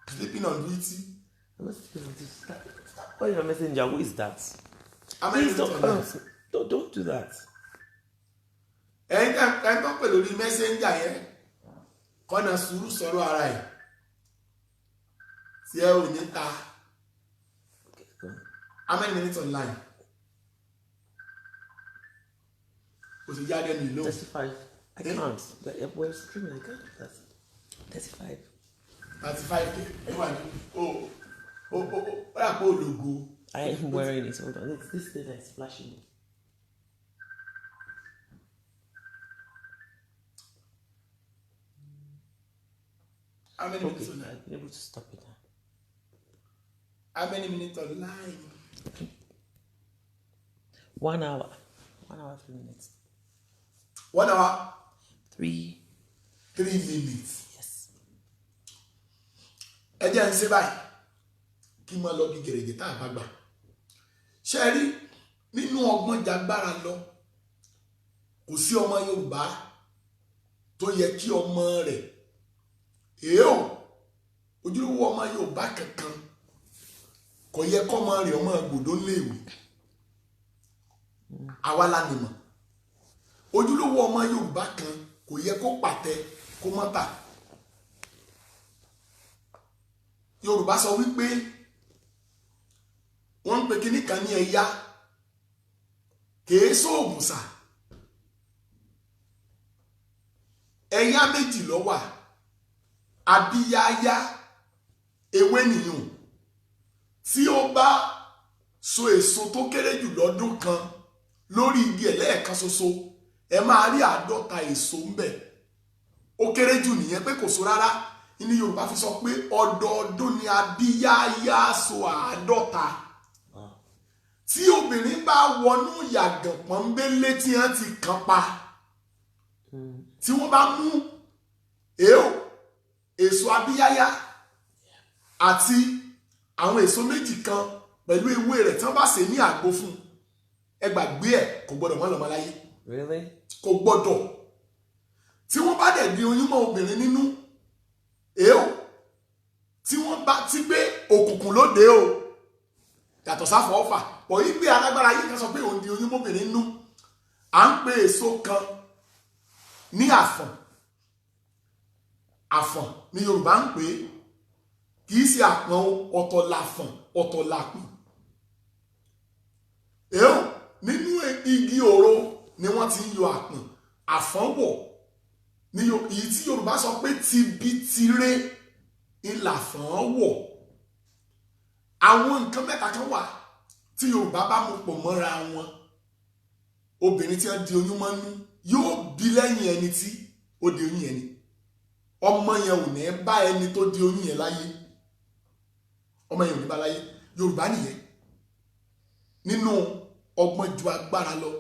Sleeping on duty? Call your messenger. Who is that? How many Please minutes online? don't do that. Ẹni tó pè lórí messenger yẹn kọ́nà sùúrù sọ̀rọ̀ ara ẹ̀ tí ẹ ò ní ta. How many minutes online? Kò sì jáde ní ìlú. 35. I can't. We're streaming. I can't do that. 35. 35. Ó rà pé ológo. I am wearing it. Hold on. This thing is flashing me. How many minutes online? I've been able to stop it now. How many minutes online? 1 hour. 1 hour, 3 minutes. 1 hour? 3 minutes. Yes. Ẹ jẹ́ ń ṣe báyìí kí mo lọ bí gèrègè tá a bá gbà. Ṣé rí nínú ọgbọ́n jagbára lọ, kò sí ọmọ Yorùbá tó yẹ kí ọmọ rẹ̀ ojúlówó ọmọ Yorùbá kankan kò yẹ kọ́mọ rẹ̀ ọmọ gbòdó léèwé. Àwa la nìmọ̀. Ojúlówó ọmọ Yorùbá kan kò yẹ kó pàtẹ kó má tà. Yorùbá sọ wípé wọ́n ń pe kíní kan ní ẹ̀yà, kèé sóògùn sà. Ẹ̀yà méjì ló wà, abíyáyá ewé nìyùn. Tí ó bá so èso tó kéré jù lọ́dún kan lórí igi ẹlẹ́ẹ̀kan ṣoṣo, ẹ máa rí 50 èso ń bẹ̀. Ó kéré jù nìyẹn pé kò so rárá. Ní Yorùbá fi sọ pé ọdọọdún ni abíyáyá so 50. Tí obìnrin bá wọnú yàgàn pọ́nbélé tí wọ́n ti kàn pa, tí wọ́n bá mú èso abíyáyá àti àwọn èso méjì kan pẹ̀lú ewé rẹ̀ tí wọ́n bá sè ní àgbo fún, ẹ gbàgbé ẹ̀, kò gbọ́dọ̀ mọ́ lọ́mọ láyé. Really? Kò gbọ́dọ̀. Tí wọ́n bá dẹ̀ di oyún mọ́ obìnrin nínú, tí wọ́n bá ti gbé òkùnkùn lóde yàtọ̀ sáfọ̀ ọ̀fà, pọ̀ yí gbé alágbára yìí kan sọ pé òun di oyún mọ́bìnrin nínú. À ń pe èso kan ní àfọ̀n. Àfọ̀n ni Yorùbá ń pè é. Kì í ṣe àpọ̀n, ọ̀tọ̀ làfọ̀n, ọ̀tọ̀ làpọ̀n. Nínú igi òro ni wọ́n ti ń yọ àpọ̀n. Àfọ̀n wọ̀ ní èyí tí Yorùbá sọ pé tibi-tiré ìlàfọ̀n wọ̀. Àwọn nǹkan mẹ́ta kan wà tí Yorùbá bá mú pọ̀ mọ́ra wọn. Obìnrin tí wọ́n di oyún mọ́nú yóò bí lẹ́yìn ẹni tí ó di oyún yẹn ni. Ọmọ yẹn ò ní bá ẹni tó di oyún yẹn láyé. ọmọ yẹn ò ní bá láyé. Yorùbá nìyẹn nínú ọgbọ́n ju agbára lọ.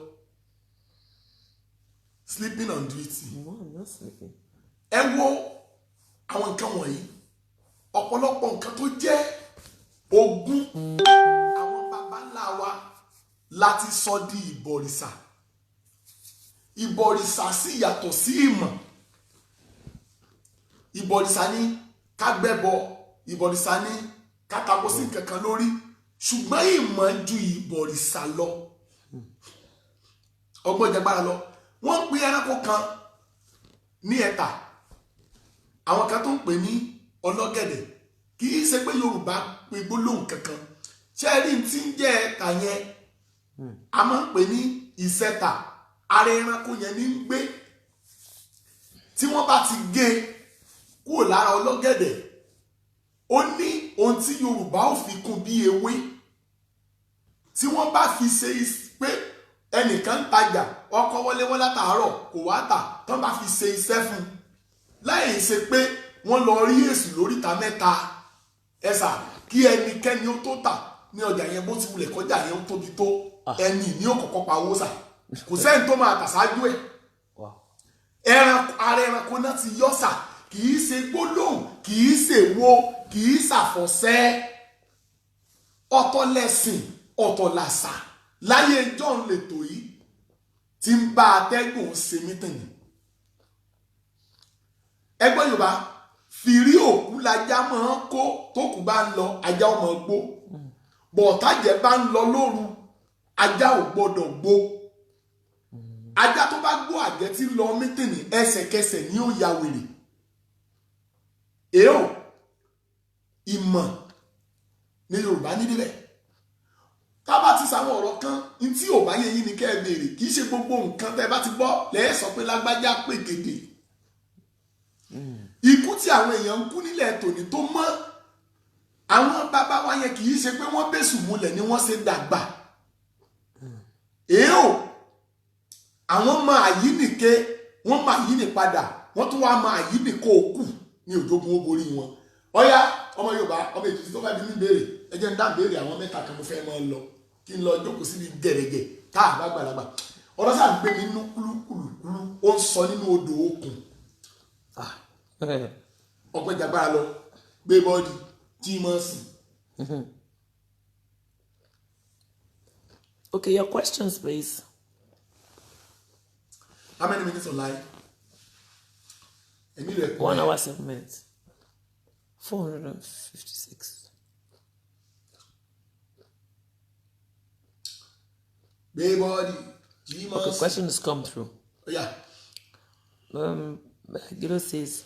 Sleeping on duty. No, I'm not sleeping. Ẹ wo àwọn nǹkan wọ̀nyí, ọ̀pọ̀lọpọ̀ nǹkan tó jẹ́ ogún àwọn baba ńlá wa láti sọ di ìbọ̀rìṣà. Ìbọ̀rìṣà sì yàtọ̀ sí ìmọ̀. Ìbọ̀rìṣà ní ká gbẹ́bọ, ìbọ̀rìṣà ní ká tako sí nǹkan kan lórí, ṣùgbọ́n ìmọ̀ ju ìbọ̀rìṣà lọ. Ọgbọ́n jẹgbára lọ. Wọ́n ń pe ẹranko kan ní ẹ̀tà, àwọn kan tó ń pè ní ọlọ́gẹ̀dẹ̀. Kì í ṣe pé Yorùbá pe gbólóhùn kankan. Ṣé rí tí ń jẹ́ ẹ̀tà yẹn a máa ń pè ní ìṣẹ̀tà. Ara ẹranko yẹn ní ń gbé. Tí wọ́n bá ti gé kúrò lára ọlọ́gẹ̀dẹ̀, ó ní ohun tí Yorùbá ò fi kún bí ewé. Tí wọ́n bá fi ṣe pé ẹnìkan ń tajà ọkọ̀ wọlé wọ́n látàárọ̀ kò wá tà, tán bá fi ṣe iṣẹ́ fún un láì ṣe pé wọ́n lọ rí èsù lóríta mẹ́ta ẹ̀sà kí ẹnikẹ́ni ó tó tà ní ọjà yẹn bó ti wulẹ̀ kọjá yẹn ó tóbi tó ẹni ní ó kọ́kọ́ pa owó sà, kò sẹ́ni tó máa tà ṣáájú ẹ̀. Ara ẹranko náà ti yọ́ sà, kì í ṣe gbólóhùn, kì í ṣe wo, kì í ṣàfọ̀ṣẹ́. Ọ̀tọ̀ lẹ̀sìn, ọ̀tọ̀ làṣà. Láyé John lètò yìí tí ń bá atẹ́gùn ṣe mítìnì. Ẹgbẹ́ Yorùbá fìrí òkú lajá máa ń kó tókù bá ń lọ ajá ọmọ gbó, bọ̀ọ̀tájẹ́ bá ń lọ lóru ajá ò gbọdọ̀ gbó. Ajá tó bá gbó àjẹ́ tí lọ mítìnì ẹsẹ̀kẹsẹ̀ ni ó ya wèrè. Èó ìmọ̀ ní Yorùbá ní níbẹ̀. Tá bá ti sàwọn ọ̀rọ̀ kan ní tí ò bá yé yín ni kẹ́ ẹ béèrè, kì í ṣe gbogbo nǹkan tẹ́ bá ti gbọ́ lẹ́ẹ̀ sọ pé lágbájá pè gèdè. Ikú tí àwọn èèyàn ń kú nílẹ̀ tòní tó mọ́ àwọn bàbá wa yẹn kì í ṣe pé wọ́n bẹ́sù múlẹ̀ ni wọ́n ṣe dàgbà. Èó àwọn máa àyínìke, wọ́n máa yíni padà, wọ́n tún wá máa àyínìkó òkú ní òjògùn ó borí wọn. Ọ̀yá ọmọ Yorùbá, ọmọ Èkìtì tó bá bí ní béèrè, ẹ jẹ́ ń dá béèrè àwọn mẹ́ta kan mo fẹ́ máa lọ kí n lọ jókòó síbi gẹ̀rẹ̀gẹ̀ tá a bá gbàlagbà. Ọ̀rọ̀ sáà ń gbé mi nínú kúlúkúlú, ó ń sọ nínú odò òkun. Ọgbẹ́ jagbára lọ, gbé bọ́ọ̀dì, Jímọ̀sì. Okay, your questions, please. How many minutes online? 1 hour, 7 minutes. 456. Gbé bọ́ọ̀dì, Jímọ̀sì. Okay, questions come through. Yeah. Gilo says,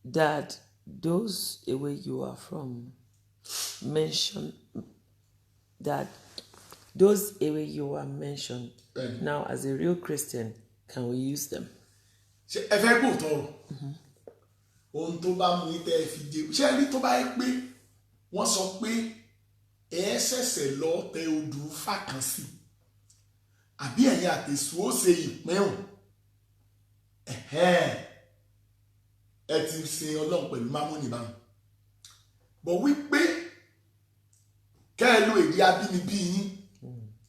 Dad, those away you are from mentioned that those away you are mentioned now as a real Christian, can we use them? Ṣé ẹ fẹ́ gbọ́ tọrọ? Ohun tó bá mú tẹ́ ẹ fi dé. Ṣé ẹ rí tó bá yẹ pé wọ́n sọ pé ẹ ṣẹ̀ṣẹ̀ lọ tẹ odù fàkàn sí àbí ẹ̀yin àtẹ̀sù ó ṣe ìpínhùn. Ẹ ti sin Ọlọ́run pẹ̀lú mámúnì báwọn. Bọ̀ wípé kẹ́ ẹ lo èdè abínibí yín,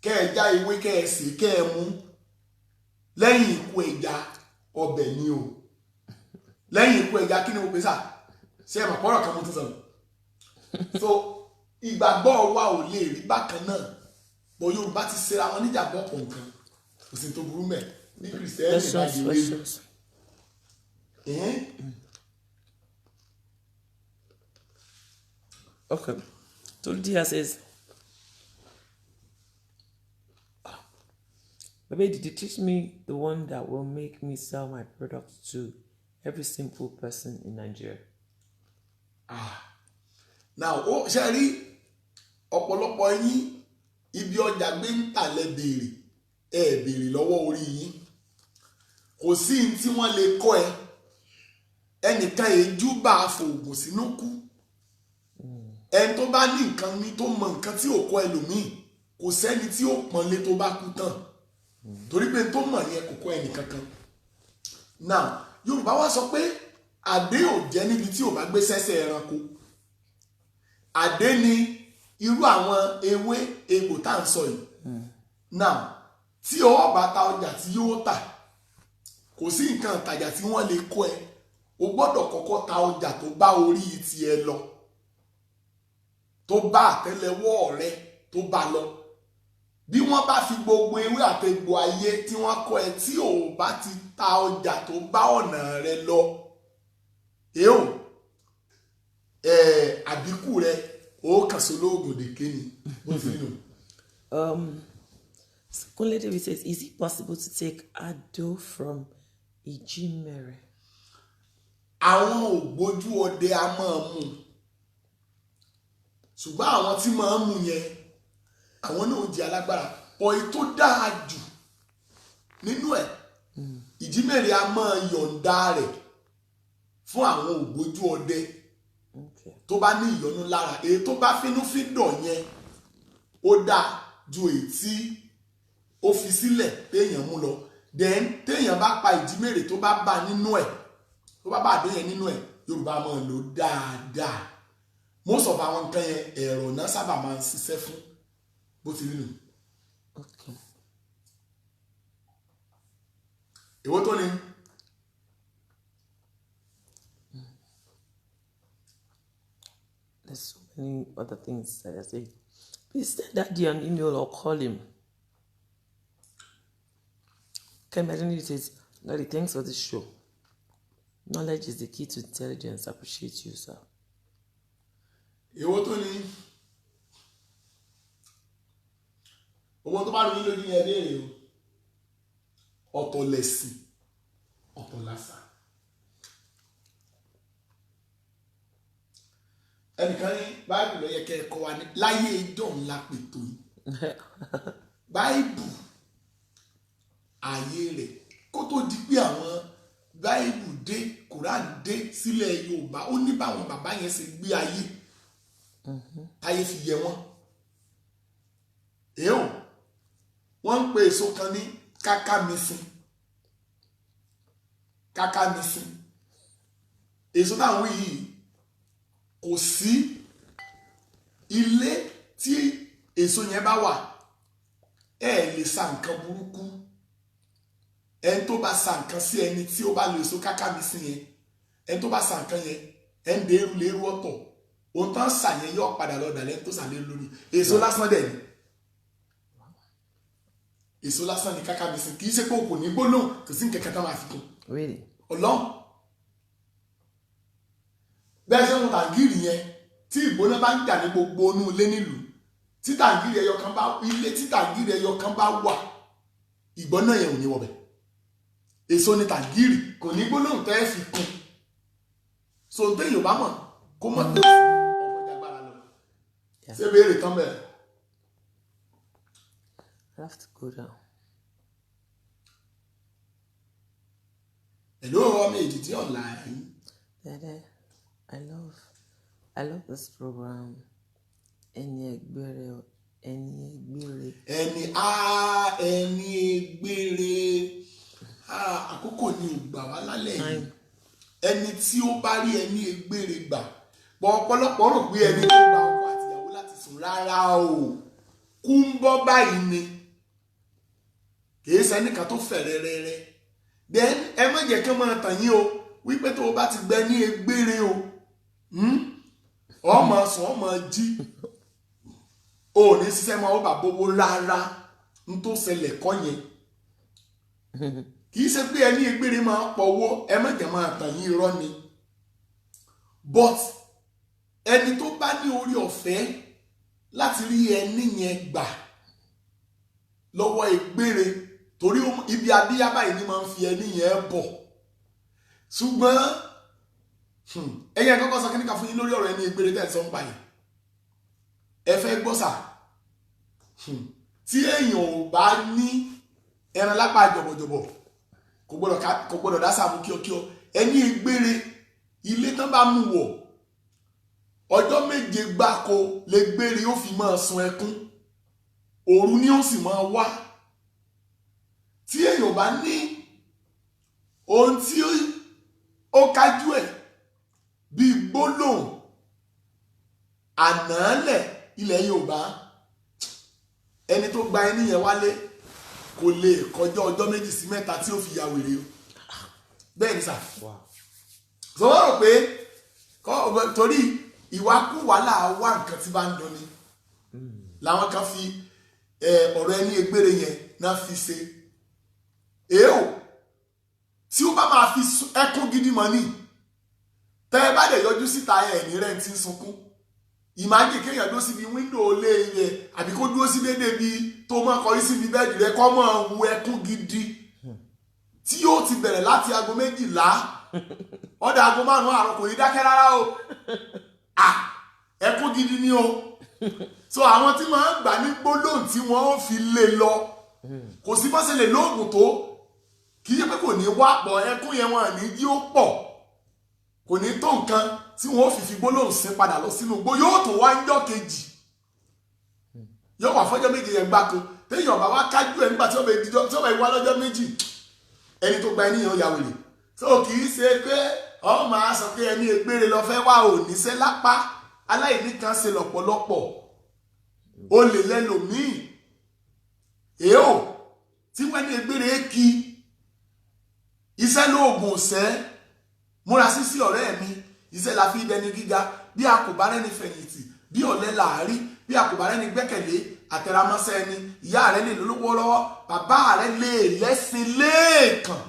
kẹ́ ẹ já ewé, kẹ́ ẹ sè, kẹ́ ẹ mú. Lẹ́yìn ikú ẹja ọbẹ̀ ni o. Lẹ́yìn ikú ẹja kí ni mo pè sá? Ṣé ẹ mọ̀ pọ́rọ̀ kan mo tún sọ̀rọ̀? So ìgbàgbọ́ wa ò lè rí bákan náà. Bọ̀ Yorùbá ti ṣera wọn níjàgbọ́ kọ̀ọ̀kan. Kò sí tó burú mẹ́. Ní Kìrìsìtẹ́nì bá di wé. Okay. Toldia says, Baby, did you teach me the one that will make me sell my products to every simple person in Nigeria? Now, ó ṣe rí ọ̀pọ̀lọpọ̀ yín ibi ọjà gbé ń tà lẹ béèrè, ẹ béèrè lọ́wọ́ orí yín. Kò sí ní tí wọ́n lè kọ́ ẹ. Ẹnìkan èjú bá fòògùn sínú kú. Ẹni tó bá ní nǹkan ní tó mọ nǹkan tí ò kọ́ ẹlòmíì, kò sẹ́ni tí ó pọ́nlé tó bá kú tán. Torí pé tó mọ̀ yẹn kò kọ́ ẹnì kankan. Now, Yorùbá wá sọ pé àdé ò jẹ́ níbi tí ò bá gbé sẹ́sẹ́ ẹranko. àdé ni irú àwọn ewé egbò tá à ń sọ yìí now tí o bá ta ọjà tí yóò tà kò sí nǹkan ìtajà tí wọ́n lè kó ẹ o gbọ́dọ̀ kọ́kọ́ ta ọjà tó bá orí tiẹ̀ lọ tó bá àtẹ́lẹwọ́ rẹ tó bá lọ bí wọ́n bá fi gbogbo ewé àtegbò ayé tí wọ́n kọ́ ẹ tí o bá ti ta ọjà tó bá ọ̀nà rẹ lọ èèò àbíkú rẹ ó kàn sí olóògùn dèké ni bó ti rí nù. Kunle David says, is it possible to take ado from Ijimere? Àwọn ògbójú ọdẹ a máa mú ṣùgbọ́n àwọn tí máa ń mú yẹn àwọn náà jẹ́ alágbára ọ̀yí tó dáa jù nínú ẹ̀ Ìjímèrè a máa yọ̀ǹda rẹ̀ fún àwọn ògbójú ọdẹ tó bá ní ìyọnu lára èyí tó bá fínúfíndọ̀ yẹn ó dáa ju èyí tí ó fi sílẹ̀ téèyàn mú lọ then téèyàn bá pa Ìjímèrè tó bá bá nínú ẹ̀ tó bá bá àdé yẹn nínú ẹ̀ Yorùbá máa lò dáadáa most of àwọn nǹkan yẹn ẹ̀rọ náà sábà máa ń ṣiṣẹ́ fún bó ti rí nù. èwo tó ni. There's so many other things that I say. Please send Daddy an email or call him. Kemedini says, Daddy, thanks for this show. Knowledge is the key to intelligence. I appreciate you, sir. Èwo tó ni. Owó tó bá rí lójú yẹn léèrè o. Ọ̀tọ̀ lẹ̀sìn, ọ̀tọ̀ làṣà. Ẹnìkan ní Báìbù ló yẹ kẹ́ ẹ kọ́ wa ní láyé ìjọ ńlá pètò yìí. Báìbù ààyè rẹ̀ kó tó di pé àwọn Báìbù dé Kùránì dé sílẹ̀ Yorùbá ó ní báwọn bàbá yẹn ṣe gbé ayé táyé fi yẹ wọ́n. Èèò wọ́n ń pe èso kan ní kákámísìn kákámísìn èso táwọn yìí kò sí ilé tí èso yẹn bá wà ẹ lè sa nǹkan burúkú ẹni tó bá sa nǹkan sí ẹni tí ó bá lo èso kákámísìn yẹn ẹni tó bá sa nǹkan yẹn ẹni dé eru lérú ọ̀tọ̀ ohun tó ń sà yẹn yóò padà lọ dàlẹ́ tó sà lé lórí èso lásán dẹ̀ ni èso lásán ni kákámísìn kì í ṣe pé kò ní gbólóhùn kò sí nǹkan kan tó máa fi kún Ọlọ́run bẹ́ẹ̀ ṣe ń tàǹgìrì yẹn tí ìgbóná bá ń jà ní gbogbo inú ilé nílùú tí tàǹgìrì ẹyọ kan bá ilé tí tàǹgìrì ẹyọ kan bá wà ìgbóná yẹn ò ní wọbẹ̀ èso ni tàǹgìrì kò ní gbólóhùn tẹ́ fi kún so téèyàn bá mọ̀ kó mọ̀ tó ọmọ ìjàgbára lọ ṣé béèrè tán bẹ̀rẹ̀. I have to go down. Hello, ọmọ èjì tí ọ̀la yìí. Dede, I love this program. Ẹni ẹgbẹ́rẹ́. Ẹni ẹgbẹ́rẹ́. Àkókò ni ò gbà wá lálẹ́ yìí. Ẹni tí ó bá rí ẹni ẹgbẹ́rẹ́ gbà. Ọ̀pọ̀lọpọ̀ rò pé ẹni tó gba ọkọ àti ìyàwó láti sùn rárá o. Kú ń bọ́ báyìí ni. Kìí sẹ́nìkan tó fẹ̀ rẹ́rẹ́rẹ́. Then ẹ má jẹ́ kí wọ́n máa tàn yín o wípé tó o bá ti gbẹ ní egbére o ọmọ sùn ọmọ jí o ní ṣiṣẹ́ máa ó bà bówó rárá n tó ṣẹlẹ̀ kọ́ yẹn kì í ṣe pé ẹni egbére máa pọ̀ owó ẹ má jẹ́ máa tàn yín irọ́ ni but ẹni tó bá ní orí ọ̀fẹ́ láti rí ẹni yẹn gbà lọ́wọ́ egbére torí ibi abíyá báyìí ni máa ń fi ẹni yẹn bọ̀ ṣùgbọ́n ẹ̀yẹ kọ́kọ́ sọ kíníkà fún yín lórí ọ̀rọ̀ ẹni egbére tẹ̀ sọ ń pa yìí ẹ fẹ́ gbọ́ sà tí èèyàn ò bá ní ẹran lápá jọ̀bọ̀jọ̀bọ̀ kò gbọ́dọ̀ dá sàmú kíọ́kíọ́ ẹni egbére ilé tán bá mú wọ̀ ọjọ́ 7 gbáko lè gbére ó fi máa sun ẹkún òru ni ó sì máa wá tí èèyàn bá ní ohun tí ó kájú ẹ̀ bíi gbólóhùn ànálẹ̀ ilẹ̀ Yorùbá ẹni tó gba ẹni yẹn wálé kò lè kọjá ọjọ́ 2 sí 3 tí ó fi ya wèrè o bẹ́ẹ̀ ni sà so wọ́n rò pé torí ìwákúwà là wá nǹkan tí bá ń dùn ni làwọn kan fi ọ̀rọ̀ ẹni egbére yẹn náà fi ṣe èèwò tí ó bá máa fi ẹkún gidi mọ́ ni tẹ́ ẹ bá dẹ̀ yọjú síta ẹ̀ ní rẹ̀ ti ń sunkún ìmájì kéèyàn dúró síbi wíńdò ilé rẹ̀ àbí kó dúró sí déédéé bí tó máa kọrí síbi bẹ́ẹ̀dì rẹ̀ kọ́ máa wu ẹkún gidi tí yóò ti bẹ̀rẹ̀ láti aago 12 ọ̀dà aago 5 àárọ̀ kò ní dákẹ́ rárá o ẹkún gidi ni o so àwọn tí máa ń gbà ní gbólóhùn tí wọ́n fi lé lọ kò sí bó ṣe lè lóògùn tó kì í ṣe pé kò ní wá pọ̀ ẹkún yẹn wọn ní jí ó pọ̀ kò ní tó nǹkan tí wọ́n fi gbólóhùn sí padà lọ sínú igbó yóò tó wá ńjọ́ kejì yóò wà fọ́jọ́ 7 yẹn gbáko téèyàn bá wá kájú ẹ̀ nígbà tí wọ́n bá wá lọ́jọ́ 2 ẹni tó gba ẹni yẹn ó ya wèrè so kì í ṣe pé ọ máa sọ pé ẹni egbére lọ fẹ́ wá òníṣẹ́ lápá aláìní kan ṣe lọ́pọ̀lọpọ̀ o lè lẹ́lòmíì èèó tí wọ́n ní egbére kí iṣẹ́ lóògùn ọ̀sẹ́ múra sí ọ̀rẹ́ mi iṣẹ́ la fi dẹni gíga bí a kò bá rẹ́ni fẹ̀yìntì bí ọ̀lẹ làárí bí a kò bá rẹ́ni gbẹ́kẹ̀lé àtẹramọ́sẹ́ ẹni ìyá rẹ lè lólówó lọ́wọ́ bàbá rẹ lè lẹ́sìn lẹ́ẹ̀kan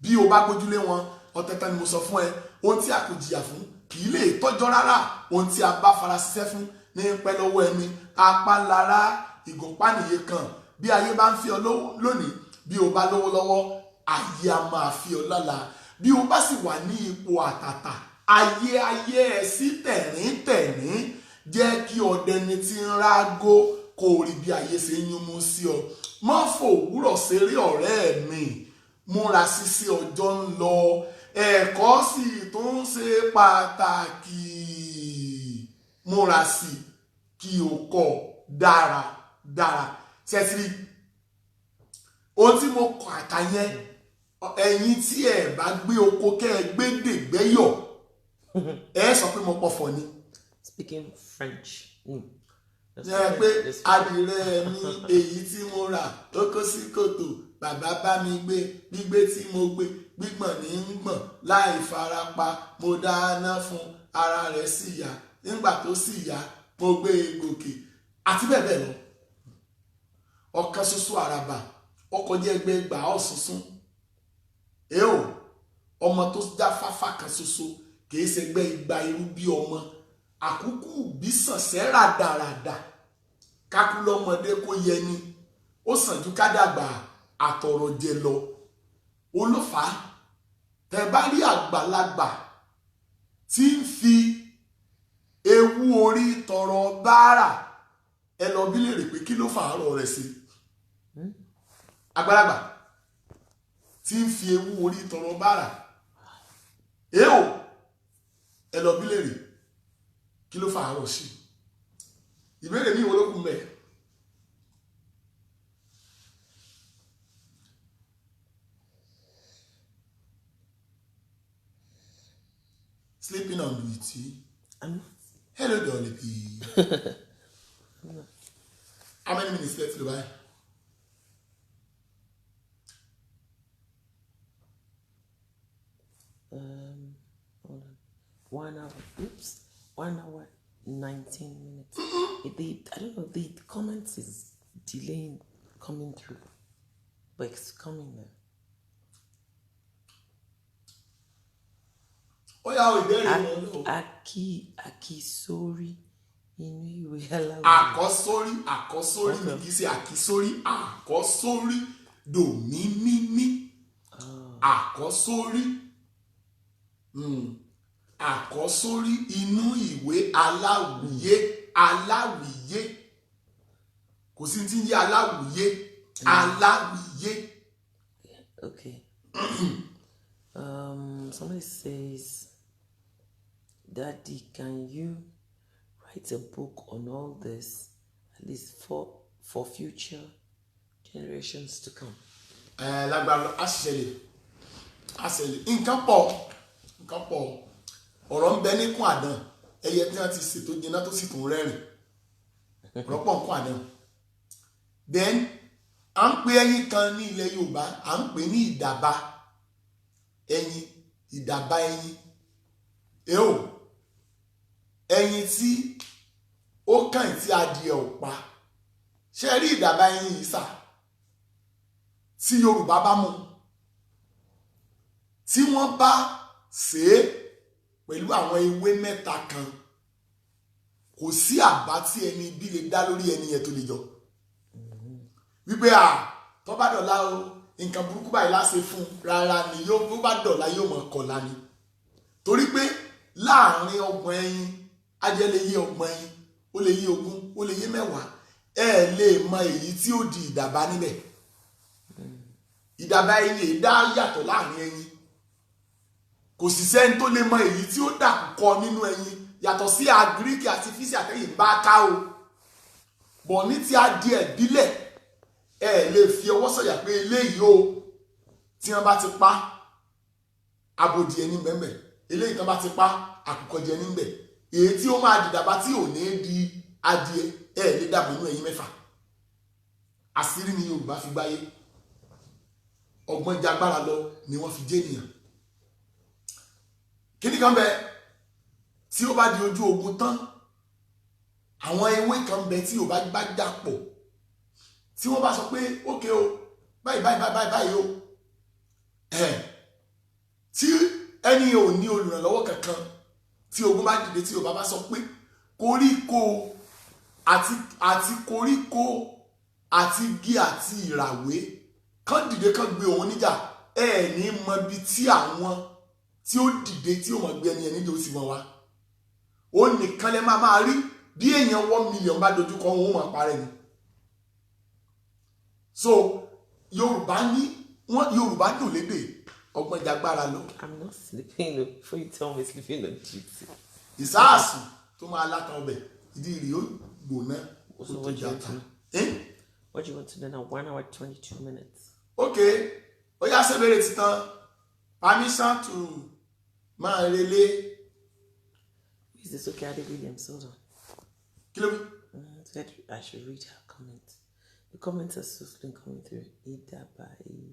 bí o bá gbójúlé wọn ọ̀tẹ̀tẹ̀ ni mo sọ fún ẹ ohun tí a kò jìyà fún kì í lè tọ́jọ́ rárá ohun tí a bá fara ṣiṣẹ́ fún ní pẹ́ lọ́wọ́ ẹni apá lára ìgùnpá nìyẹ kan bí ayé bá ń fi ọ lónìí bí o bá lówó lọ́wọ́ ayé a máa fi ọ lọ́la bí o bá sì wà ní ipò àtàtà ayé ẹ sí tẹ̀rín jẹ́ kí ọdẹni tí ń rágó kó rí bí ayé ṣe ń yúnmú sí ọ má fòwúrọ̀ ṣeré ọ̀rẹ́ mi múra sí ọjọ́ ń lọ ẹ̀kọ́ sì tó ń ṣe pàtàkì múra sí kí o kọ́ dáradára ṣẹ́tìrí ohun tí mo kọ àtàyẹn ẹ̀yin tí ẹ bá gbé oko kẹ́ ẹ gbé dègbẹ́yọ̀ ẹ sọ pé mo pọ̀fọ̀ ni. Speaking French. Jẹ́ pé adìrẹ mi èyí tí mo rà ó kó sí kòtò bàbá bá mi gbé gbígbé tí mo gbé gbígbọ̀n ní ń gbọ̀n láì farapa mo dáná fún ara rẹ̀ sì yá nígbà tó sì yá mo gbé e gòkè àti bẹ́ẹ̀ bẹ́ẹ̀ lọ. ọ̀kan ṣoṣo àràbà ọkọ̀ jẹ́ ẹgbẹ́gbà ọ̀sùnsún èèò ọmọ tó já fáfá kan ṣoṣo kìí ṣẹgbẹ́ igba irú bí ọmọ àkúkú bí sànṣẹ́ ràdàràdà kákú lọ́mọdé kó yẹni ó sàn ju kádàgbà àtọ̀rọ̀ jẹ lọ olófàá tẹ bá rí àgbàlagbà tí ń fi ewu orí tọrọ báárà ẹ lọ bí lè rè pé kí ló fàárọ̀ rẹ̀ sí àgbàlagbà tí ń fi ewu orí tọrọ báárà èèò ẹ lọ bí lè rè kí ló fàárọ̀ sí ìbéèrè mi wo ló kù mẹ́. Sleeping on duty. Hello, Dolly P. How many minutes left to buy? Hold on. 1 hour. Oops. 1 hour, 19 minutes. I don't know. The comments is delaying coming through, but it's coming now. Ó yá o ìbéèrè wọn lọ. Àkísórí inú ìwé aláwọ̀. Àkọ́sórí ni kì í ṣe àkísórí àkọ́sórí dòmímímí àkọ́sórí àkọ́sórí inú ìwé aláwìyé kò sí ti ń yé aláwìyé. Okay. Somebody says, Daddy, can you write a book on all this, at least for future generations to come? Lágbára àṣẹlẹ̀ nǹkan pọ̀ ọ̀rọ̀ ń bẹ níkùn àdán ẹyẹ tí wọ́n ti ṣètò jiná tó sì tún rẹ́rìn rọ́pọ̀ nǹkan àná. Then à ń pe ẹyin kan ní ilẹ̀ Yorùbá à ń pè ní ìdàbà ẹyin, ìdàbà ẹyin. Ẹyin tí ó kàn tí adìẹ ò pa. Ṣé rí ìdàbà ẹyin yìí sà? Tí Yorùbá bá mú, tí wọ́n bá sè é pẹ̀lú àwọn ewé mẹ́ta kan, kò sí àbá tí ẹni bí lè dá lórí ẹni yẹn tó lè jọ. Wípé tó bá dọ̀la o nǹkan burúkú báyìí láṣẹ fún rárá ni yóò bó bá dọ̀la yóò mọ̀ kọ̀la ni. Torí pé láàrin ọgbọ̀n ẹyin ajẹ́ lè yé ọgbọ̀n ẹyin, ó lè yé 20, ó lè yé 10. Ẹ lè mọ èyí tí ó di ìdàbà níbẹ̀. Ìdàbà ẹyin dá yàtọ̀ láàrin ẹyin. Kò sì sẹ́ni tó lè mọ èyí tí ó dàkúkọ nínú ẹyin yàtọ̀ sí agric àti físì àtẹ̀yìn bá ká o. Bọ̀ ní ti adìẹ ìbílẹ̀ ẹ lè fi ọwọ́ sọ̀yà pé eléyìí o tí wọ́n bá ti pa abòdì ẹni bẹ́ẹ̀, eléyìí tí wọ́n bá ti pa àkùkọ jẹ níbẹ̀. Èyí tí ó máa dìdàbà tí ò ní di adìẹ ẹ lè dàbò inú ẹyin 6. Àṣírí ni Yorùbá fi gbáyé, ọgbọ́n jagbára lọ ni wọ́n fi jẹ́ ènìyàn. Kíní kan bẹ tí ó bá di ojú ogun tán, àwọn ewé kan bẹ tí Yorùbá bá dàpọ̀, tí wọ́n bá sọ pé ókè o báyìí o tí ẹni ò ní olùrànlọ́wọ́ kankan, tí ogun bá dìde tí Yorùbá bá sọ pé koríko àti koríko àti igi àti ìràwé kán dìde kán gbé òun níjà, ẹ ní mọ ibi tí àwọn tí ó dìde tí ó mọ̀ gbé ẹni ẹni tó sì mọ̀ wá. Ó nìkan lẹ máa rí bí èèyàn 1 million bá dojúkọ wọn ó máa parẹ́ ni. So Yorùbá dùn lédè ọgbọ́n jagbára lọ. I'm not sleeping o before you tell me sleeping on duty. Ìsáàsù tó máa látàn ọbẹ̀ ìdí rí ó gbóná ó tó jata. What do you want to do now? 1 hour 22 minutes. Okay, ó yá sẹ́bẹ̀rẹ̀ titan. Permission to máa relé. Is this okay, Ade Williams? Hold on. Kí ló bí? I should read her comments. The comments are still coming through. Idaba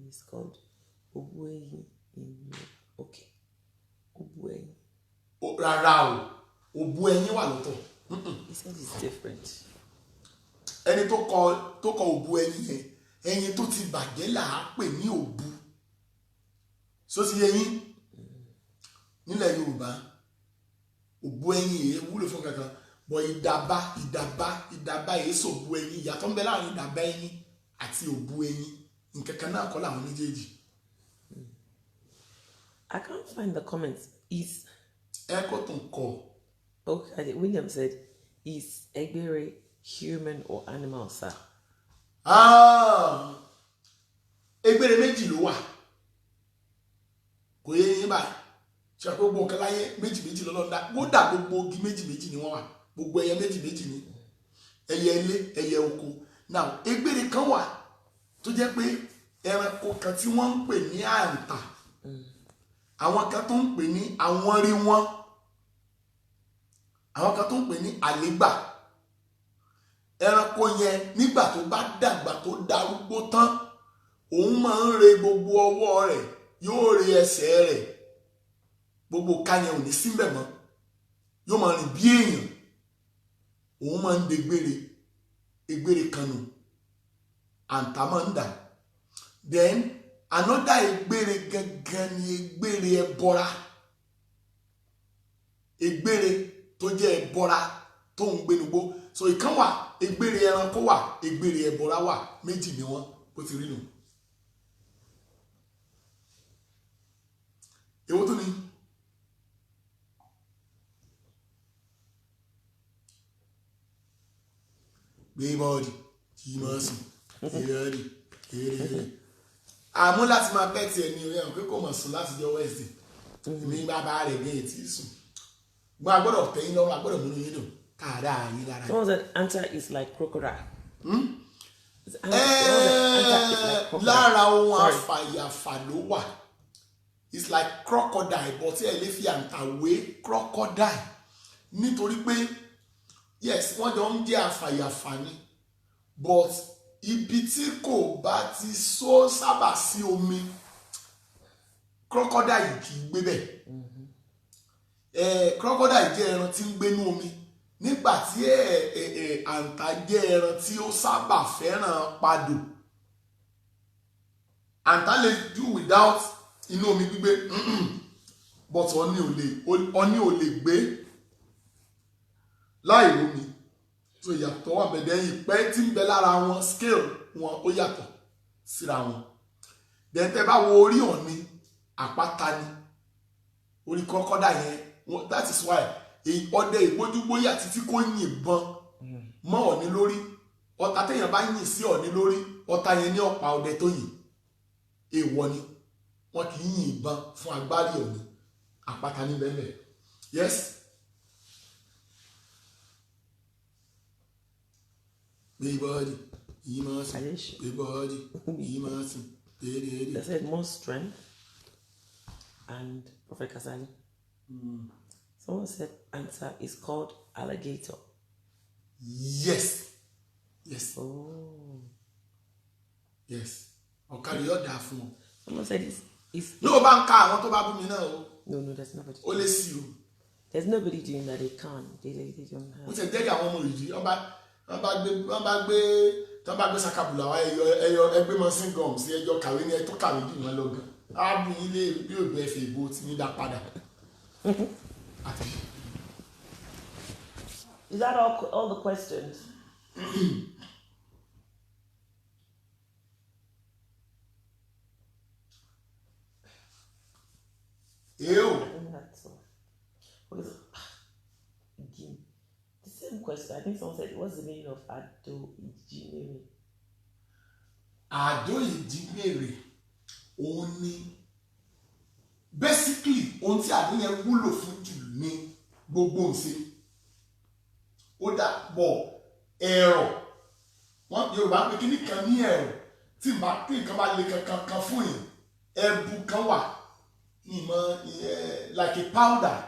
is called Obueyin in okay. Obueyin. Rárá o. Obueyin wà lọ́tọ̀. He said it's different. Ẹni tó kọ Obueyin yẹn, ẹyin tó ti bàjẹ́ là á pè ní òbu. So ti ẹyin nílẹ̀ Yorùbá, Obueyin yẹn wúlò fún kankan. Bọ̀ ìdàbà èso òbu ẹyin, ìyàtọ̀ ń bẹ láàrin ìdàbà ẹyin àti òbu ẹyin. Nǹkan kan náà kọ́ làwọn méjèèjì. I can't find the comments. Is Ẹ̀kọ́ tó ń kọ. Okay, William said, is Egbere human or animal, sir? Egbere méjì ló wà. Kò yé yín báyìí. Ṣé gbogbo nǹkan láyé méjì lọ́lọ́dá. Kódà gbogbo igi méjì ni wọ́n wà. Gbogbo ẹyẹ méjì ni. Ẹyẹ ilé, ẹyẹ oko. Now, egbere kan wà tó jẹ́ pé ẹranko kan tí wọ́n ń pè ní àǹtà. Àwọn kan tó ń pè ní àwọn rí wọn. Àwọn kan tó ń pè ní àlégbà. Ẹranko yẹn nígbà tó bá dàgbà tó darúgbó tán, òun máa ń re gbogbo ọwọ́ rẹ̀, yóò re ẹsẹ̀ rẹ̀. Gbogbo ká yẹn ò ní síbẹ̀ mọ́. Yóò máa rìn bí èèyàn. Òun máa ń degbére. Egbere kan nù. Àǹtà máa ń dà. Then another egbere gangan ni egbere ẹbọra. Egbere tó jẹ́ ẹbọra tó ń gbénugbó. So ìkan wà, egbere ẹranko wà, egbere ẹbọra wà, méjì ni wọ́n bó ti rí nù. Èwo tó ní? Gbé bọ́ọ̀dì, kí máa sùn, ìrẹ́rì, eré. Àmú láti máa pẹ́ tiẹ̀ ní orí àwọn pé kò mọ̀ sùn láti jọ Wednesday. Ní bàbá rẹ̀ gé ètí sùn. Gbọ́n agbọ́dọ̀ tẹ̀yìn lọ́rùn, agbọ́dọ̀ múnú yín dùn. Káàdá yín lára. Someone said anta is like crocodile. Lára ohun àfàyàfà ló wà. It's like crocodile, but ẹ lè fi àǹtà wé crocodile. nítorí pé yes wọ́n jọ ń jẹ́ àfàyàfàní but ibi tí kò bá ti so sábà sí omi crocodile kì í gbé bẹ̀. Crocodile jẹ́ ẹran tí ń gbénú omi nígbà tí àǹtà jẹ́ ẹran tí ó sábà fẹ́ràn padò. Àǹtà lè do without inú omi gbígbé but ọ̀ní ò lè gbé láì rómi. So ìyàtọ̀ wà bẹ̀dẹ̀ ìpẹ́ tí ń bẹ lára wọn scale wọn ó yàtọ̀ síra wọn. Then tẹ́ bá wo orí ọ̀ní àpáta ni orí crocodile yẹn that is why ọdẹ ìgbójúgbóyà títí kò yìnbọn mọ́ ọ̀ní lórí ọ̀tá téèyàn bá yìn sí ọ̀ní lórí ọ̀tá yẹn ní ọ̀pá ọdẹ tó yìn èèwọ̀ ni wọn kì í yìnbọn fún agbárí ọ̀ní àpáta ní bẹ́ẹ̀ bẹ́ẹ̀. Yes. Everybody, They said more strength and Prophet Kasali. Someone said answer is called alligator. Yes. Oh. Yes. Ọ̀kadì yóò dáa fún ọ. Someone said it's No, bá ń ká àwọn tó bá bú mi náà o. No, there's nobody. Ó lè sí o. There's nobody doing that. They can't. They don't have. Ó ti jẹ́ kí àwọn ọmọ ìdí wọ́n bá gbé sakabula wa ẹyọ ẹgbẹ́ mọ́sìn gọ̀m sí ẹjọ́ kàwé ní ẹtọ́ kàwé jù wọn lọ́gàn. Á bu ilé bí òbí ẹ̀fẹ̀ ìbò tí ní dá padà. Is that all the questions? Ew. I think that's all. Because, again, the same question. I think someone said, what's the meaning of Ado Ijimere? Ado Ijimere òun ni basically ohun tí àdó yẹn wúlò fún jù ní gbogbo ǹṣe. Ó dà bọ̀ ẹ̀rọ wọ́n Yorùbá pé kíní kan ní ẹ̀rọ tí nǹkan bá le kankan fún yìí ẹ̀bù kan wà like a powder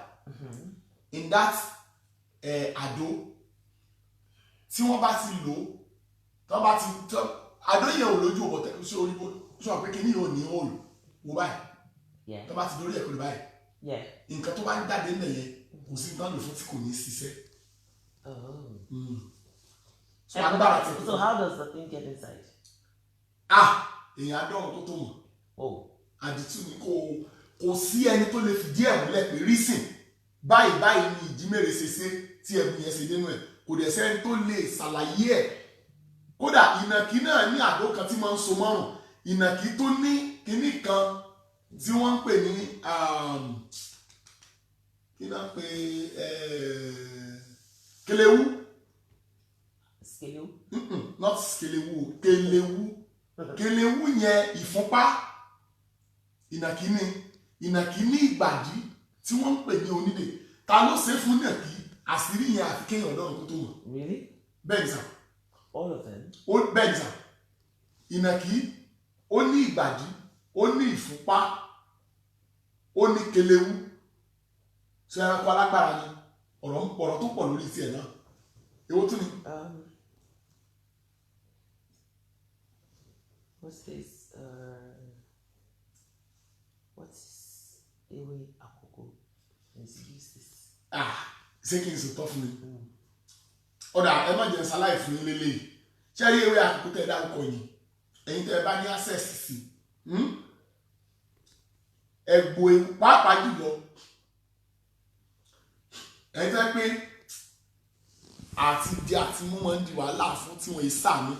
in that àdó tí wọ́n bá ti lò àdó yẹn ò lójú ọ̀bọ̀ tẹ̀lé sí orí bó sọ pé kíní yóò ní òòlù wò báyìí tó bá ti dórí ẹ̀kọ́ báyìí nǹkan tó bá ń jáde nílẹ̀ yẹn kò sí nǹkan lò fún tí kò ní ṣiṣẹ́. So how does the thing get inside? Èèyàn adọ́run tó tó mọ̀. Àdìtú ni kò sí ẹni tó lè fìdí ẹ̀ múlẹ̀ pé rísìn báyìí ni Ìjímèrè ṣe tí ẹ̀bùn yẹn ṣe dénú ẹ̀ kò dẹ̀ sẹ́ni tó lè ṣàlàyé ẹ̀. Kódà ìnàkí náà ní àdó kan tí máa ń so márùn ìnàkí tó ní kinní kan tí wọ́n ń pè ní kí náà pé kelewu. Skelewu? Not skelewu, kelewu yẹn ìfúnpá ìnàkí ní ìgbàdí tí wọ́n ń pè ní onídè ta ló ṣe fún ìnàkí àṣírí yẹn àfi kéèyàn ọlọ́run kó tó mọ̀. Really? Bẹ́ẹ̀ ni sà. All of them? Bẹ́ẹ̀ ni sà. Ìnàkí ó ní ìgbàdí ó ní ìfúnpá ó ní kelewu ṣe ẹranko alágbára ni ọ̀rọ̀ tó pọ̀ lórí tiẹ̀ náà èwo tún ni. What's this? What's ewé àkókò? Let's use this. Ṣé kí n sọ tọ́ fún mi? Ọ̀dà ẹ má jẹ́ ṣaláì fún yín lélẹ́yìí. Ṣé rí ewé àkókò tẹ́ dárúkọ yìí? Ẹ̀yin tẹ́ bá ní access sí. Ẹ̀gbò ewu pàápàá jùlọ. Ẹ̀yin tẹ́ pé àti jẹ àti mú wọn di wàhálà fún tí wọ́n ṣàánú.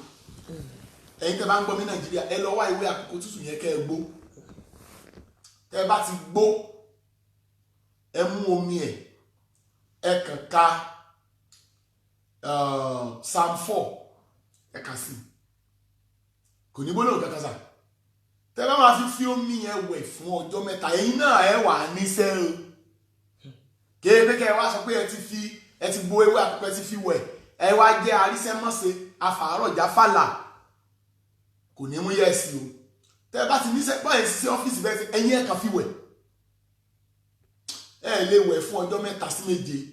Ẹ̀yin tẹ́ bá ń gbọ́ ní Nàìjíríà ẹ lọ wá ewé àkókò tútù yẹn kẹ́ ẹ gbó. Tẹ́ bá ti gbó ẹ mú omi ẹ̀ ẹ kàn ká Psalm 4 ẹ kà sí kò ní gbólóhùn kankan sà. Tẹ́ bá máa fi omi yẹn wẹ̀ fún ọjọ́ mẹ́ta ẹ̀yin náà ẹ wà níṣẹ́ o. Kéèké kẹ́ ẹ wá sọ pé ẹ ti gbó ewé àkókò ẹ ti fi wẹ̀ ẹ wá jẹ́ arísẹ́mọ́sẹ́ afàárọ̀ jáfàlà kò ní mú yẹ́ sí o. Tẹ́ bá ti níṣẹ́ pọ́ ẹ̀ sí ọ́fíìsì bẹ́ẹ̀ sí ẹ̀yin ẹ̀ kàn fi wẹ̀ ẹ lè wẹ̀ fún ọjọ́ 3 sí 7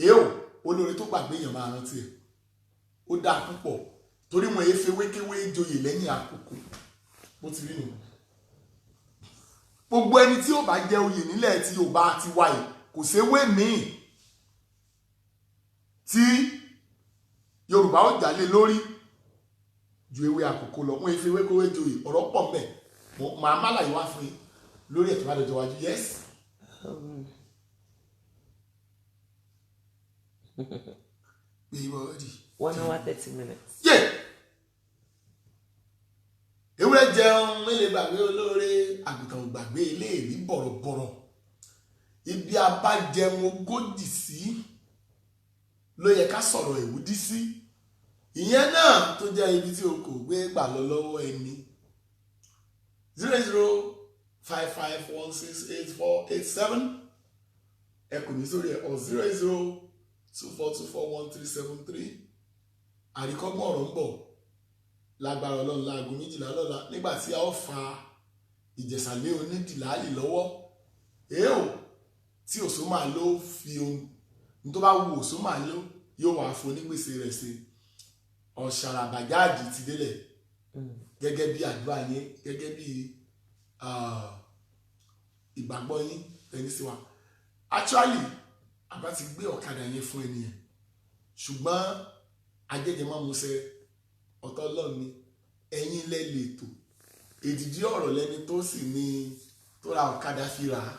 èèwò olórí tó gbàgbé èèyàn máa rántí ẹ̀ ó dáa púpọ̀ torí wọn èé fewékéwé joyè lẹ́yìn àkókò bó ti rí nù. Gbogbo ẹni tí ó bá jẹ oyè nílẹ̀ tí Yorùbá ti wáyé kò séwé míì tí Yorùbá ó jà lé lórí ju ewé àkókò lọ. Wọn èé fewékéwé joyè ọ̀rọ̀ pọ̀ mbẹ̀ màá má láyé wá fún yín lórí ẹ̀tọ́ àdójọ wájú. Yes. Baby. 1 hour 30 minutes. Yeah. Ewúrẹ́ jẹun mélòó gbàgbé olóore àgùntàn gbàgbé ilé ìrí bọ̀rọ̀bọ̀rọ̀. Ibi abájẹun ogójì sí ló yẹ ká sọ̀rọ̀ ìwúdí sí. Ìyẹn náà tó jẹ́ ibi tí o kò gbé gbà lọ lọ́wọ́ ẹni. 0055168487 ẹ kò ní sórí ẹ̀ or 0024241373. Àríkọ́gbọ́n ọ̀rọ̀ ń bọ̀ lágbára Ọlọ́run láago 12 lọ́la nígbà tí a ó fa Ìjẹ̀ṣàlé onídìláàlì lọ́wọ́. Èèò tí òṣó máa ló fi ohun tó bá wù òṣó máa ló yóò wà fún onígbèsè rẹ̀ sí. Ọ̀ṣàrà bàjáàjì ti délẹ̀ gẹ́gẹ́ bí àdúrà yín gẹ́gẹ́ bí ìgbàgbọ́ yín ẹni sí wa. Actually àbá ti gbé ọ̀kadà yẹn fún ẹnìyẹn ṣùgbọ́n ajẹ́jẹmọ́ musẹ́ ọ̀tọ̀ Ọlọ́run ni ẹ̀yin lẹ́lẹ̀tò èdìdí ọ̀rọ̀ lẹ́ni tó sì ní tó ra ọ̀kadà fi rà á.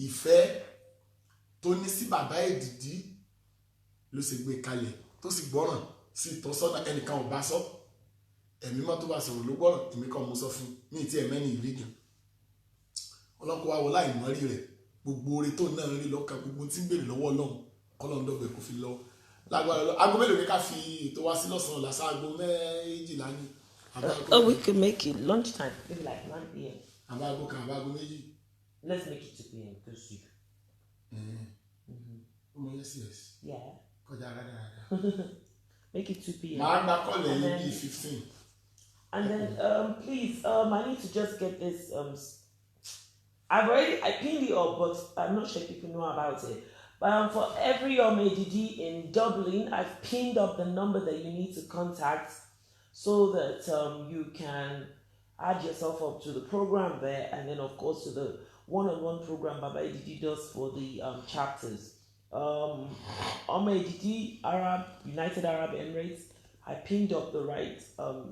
Ìfẹ́ tó ní sí bàbá èdìdí ló sì gbé kalẹ̀ tó sì gbọ́ràn sí ìtọ́sọ́nà ẹnìkan ò bá sọ ẹ̀mí mọ́ tó bá sọ̀rọ̀ ló gbọ́ràn èmi kan mo sọ fún ní ìtí ẹ̀mẹ́ni ìrìgàn ọlọ́kọ̀ wa wọ láì mọ́rí rẹ̀ gbogbo oore tó náà rí lọ́kàn gbogbo tí ń bèrè lọ́wọ́ Ọlọ́run kọ́lọ́n dọ́gbẹ̀ kò fi lọ lágbára lọ. Aago mélòó ni ká fi ètò wá sí lọ́sàn-án làṣà aago 12 ní. Oh, we can make it lunchtime, maybe like 9 p.m. Àbáago kan àbáago méjì. Let's make it 2 p.m. because you. Yes. Yeah. Kọjá rádaràdà. Make it 2 p.m. Màá gba kọ́lẹ̀ yín bíi 15. And then, please, I need to just get this. I pinned it up, but I'm not sure people know about it. But for every ADD in Dublin, I've pinned up the number that you need to contact so that you can add yourself up to the program there, and then of course to the one-on-one program Baba ADD does for the chapters. ADD Arab United Arab Emirates, I pinned up the right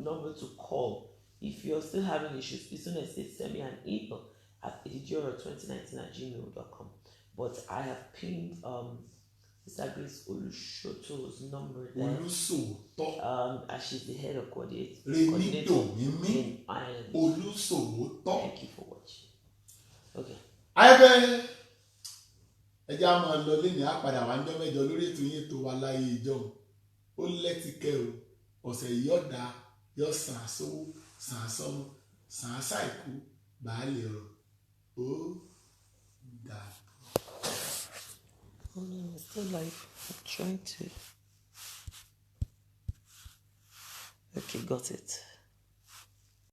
number to call if you're still having issues. As soon as they send me an email at edidiora2019@gmail.com. But I have pinned Mr. Grace Olushoto's number there. As she's the head of coordinator in Ireland. Thank you for watching. Okay. Ẹjẹ́ a máa lọ lé ní àpàdà wà ń jọ mẹ́jọ lórí ètò yín tó wà láyé ìjọ ó lẹ́tìkẹ́ o ọ̀sẹ̀ yìí ọ̀dà yọ sàn àsówó sàn àsọmọ sàn àṣàìkú bàálẹ̀ ọ̀rọ̀ ó dà. Oh no, it's still live. I'm trying to. Okay, got it.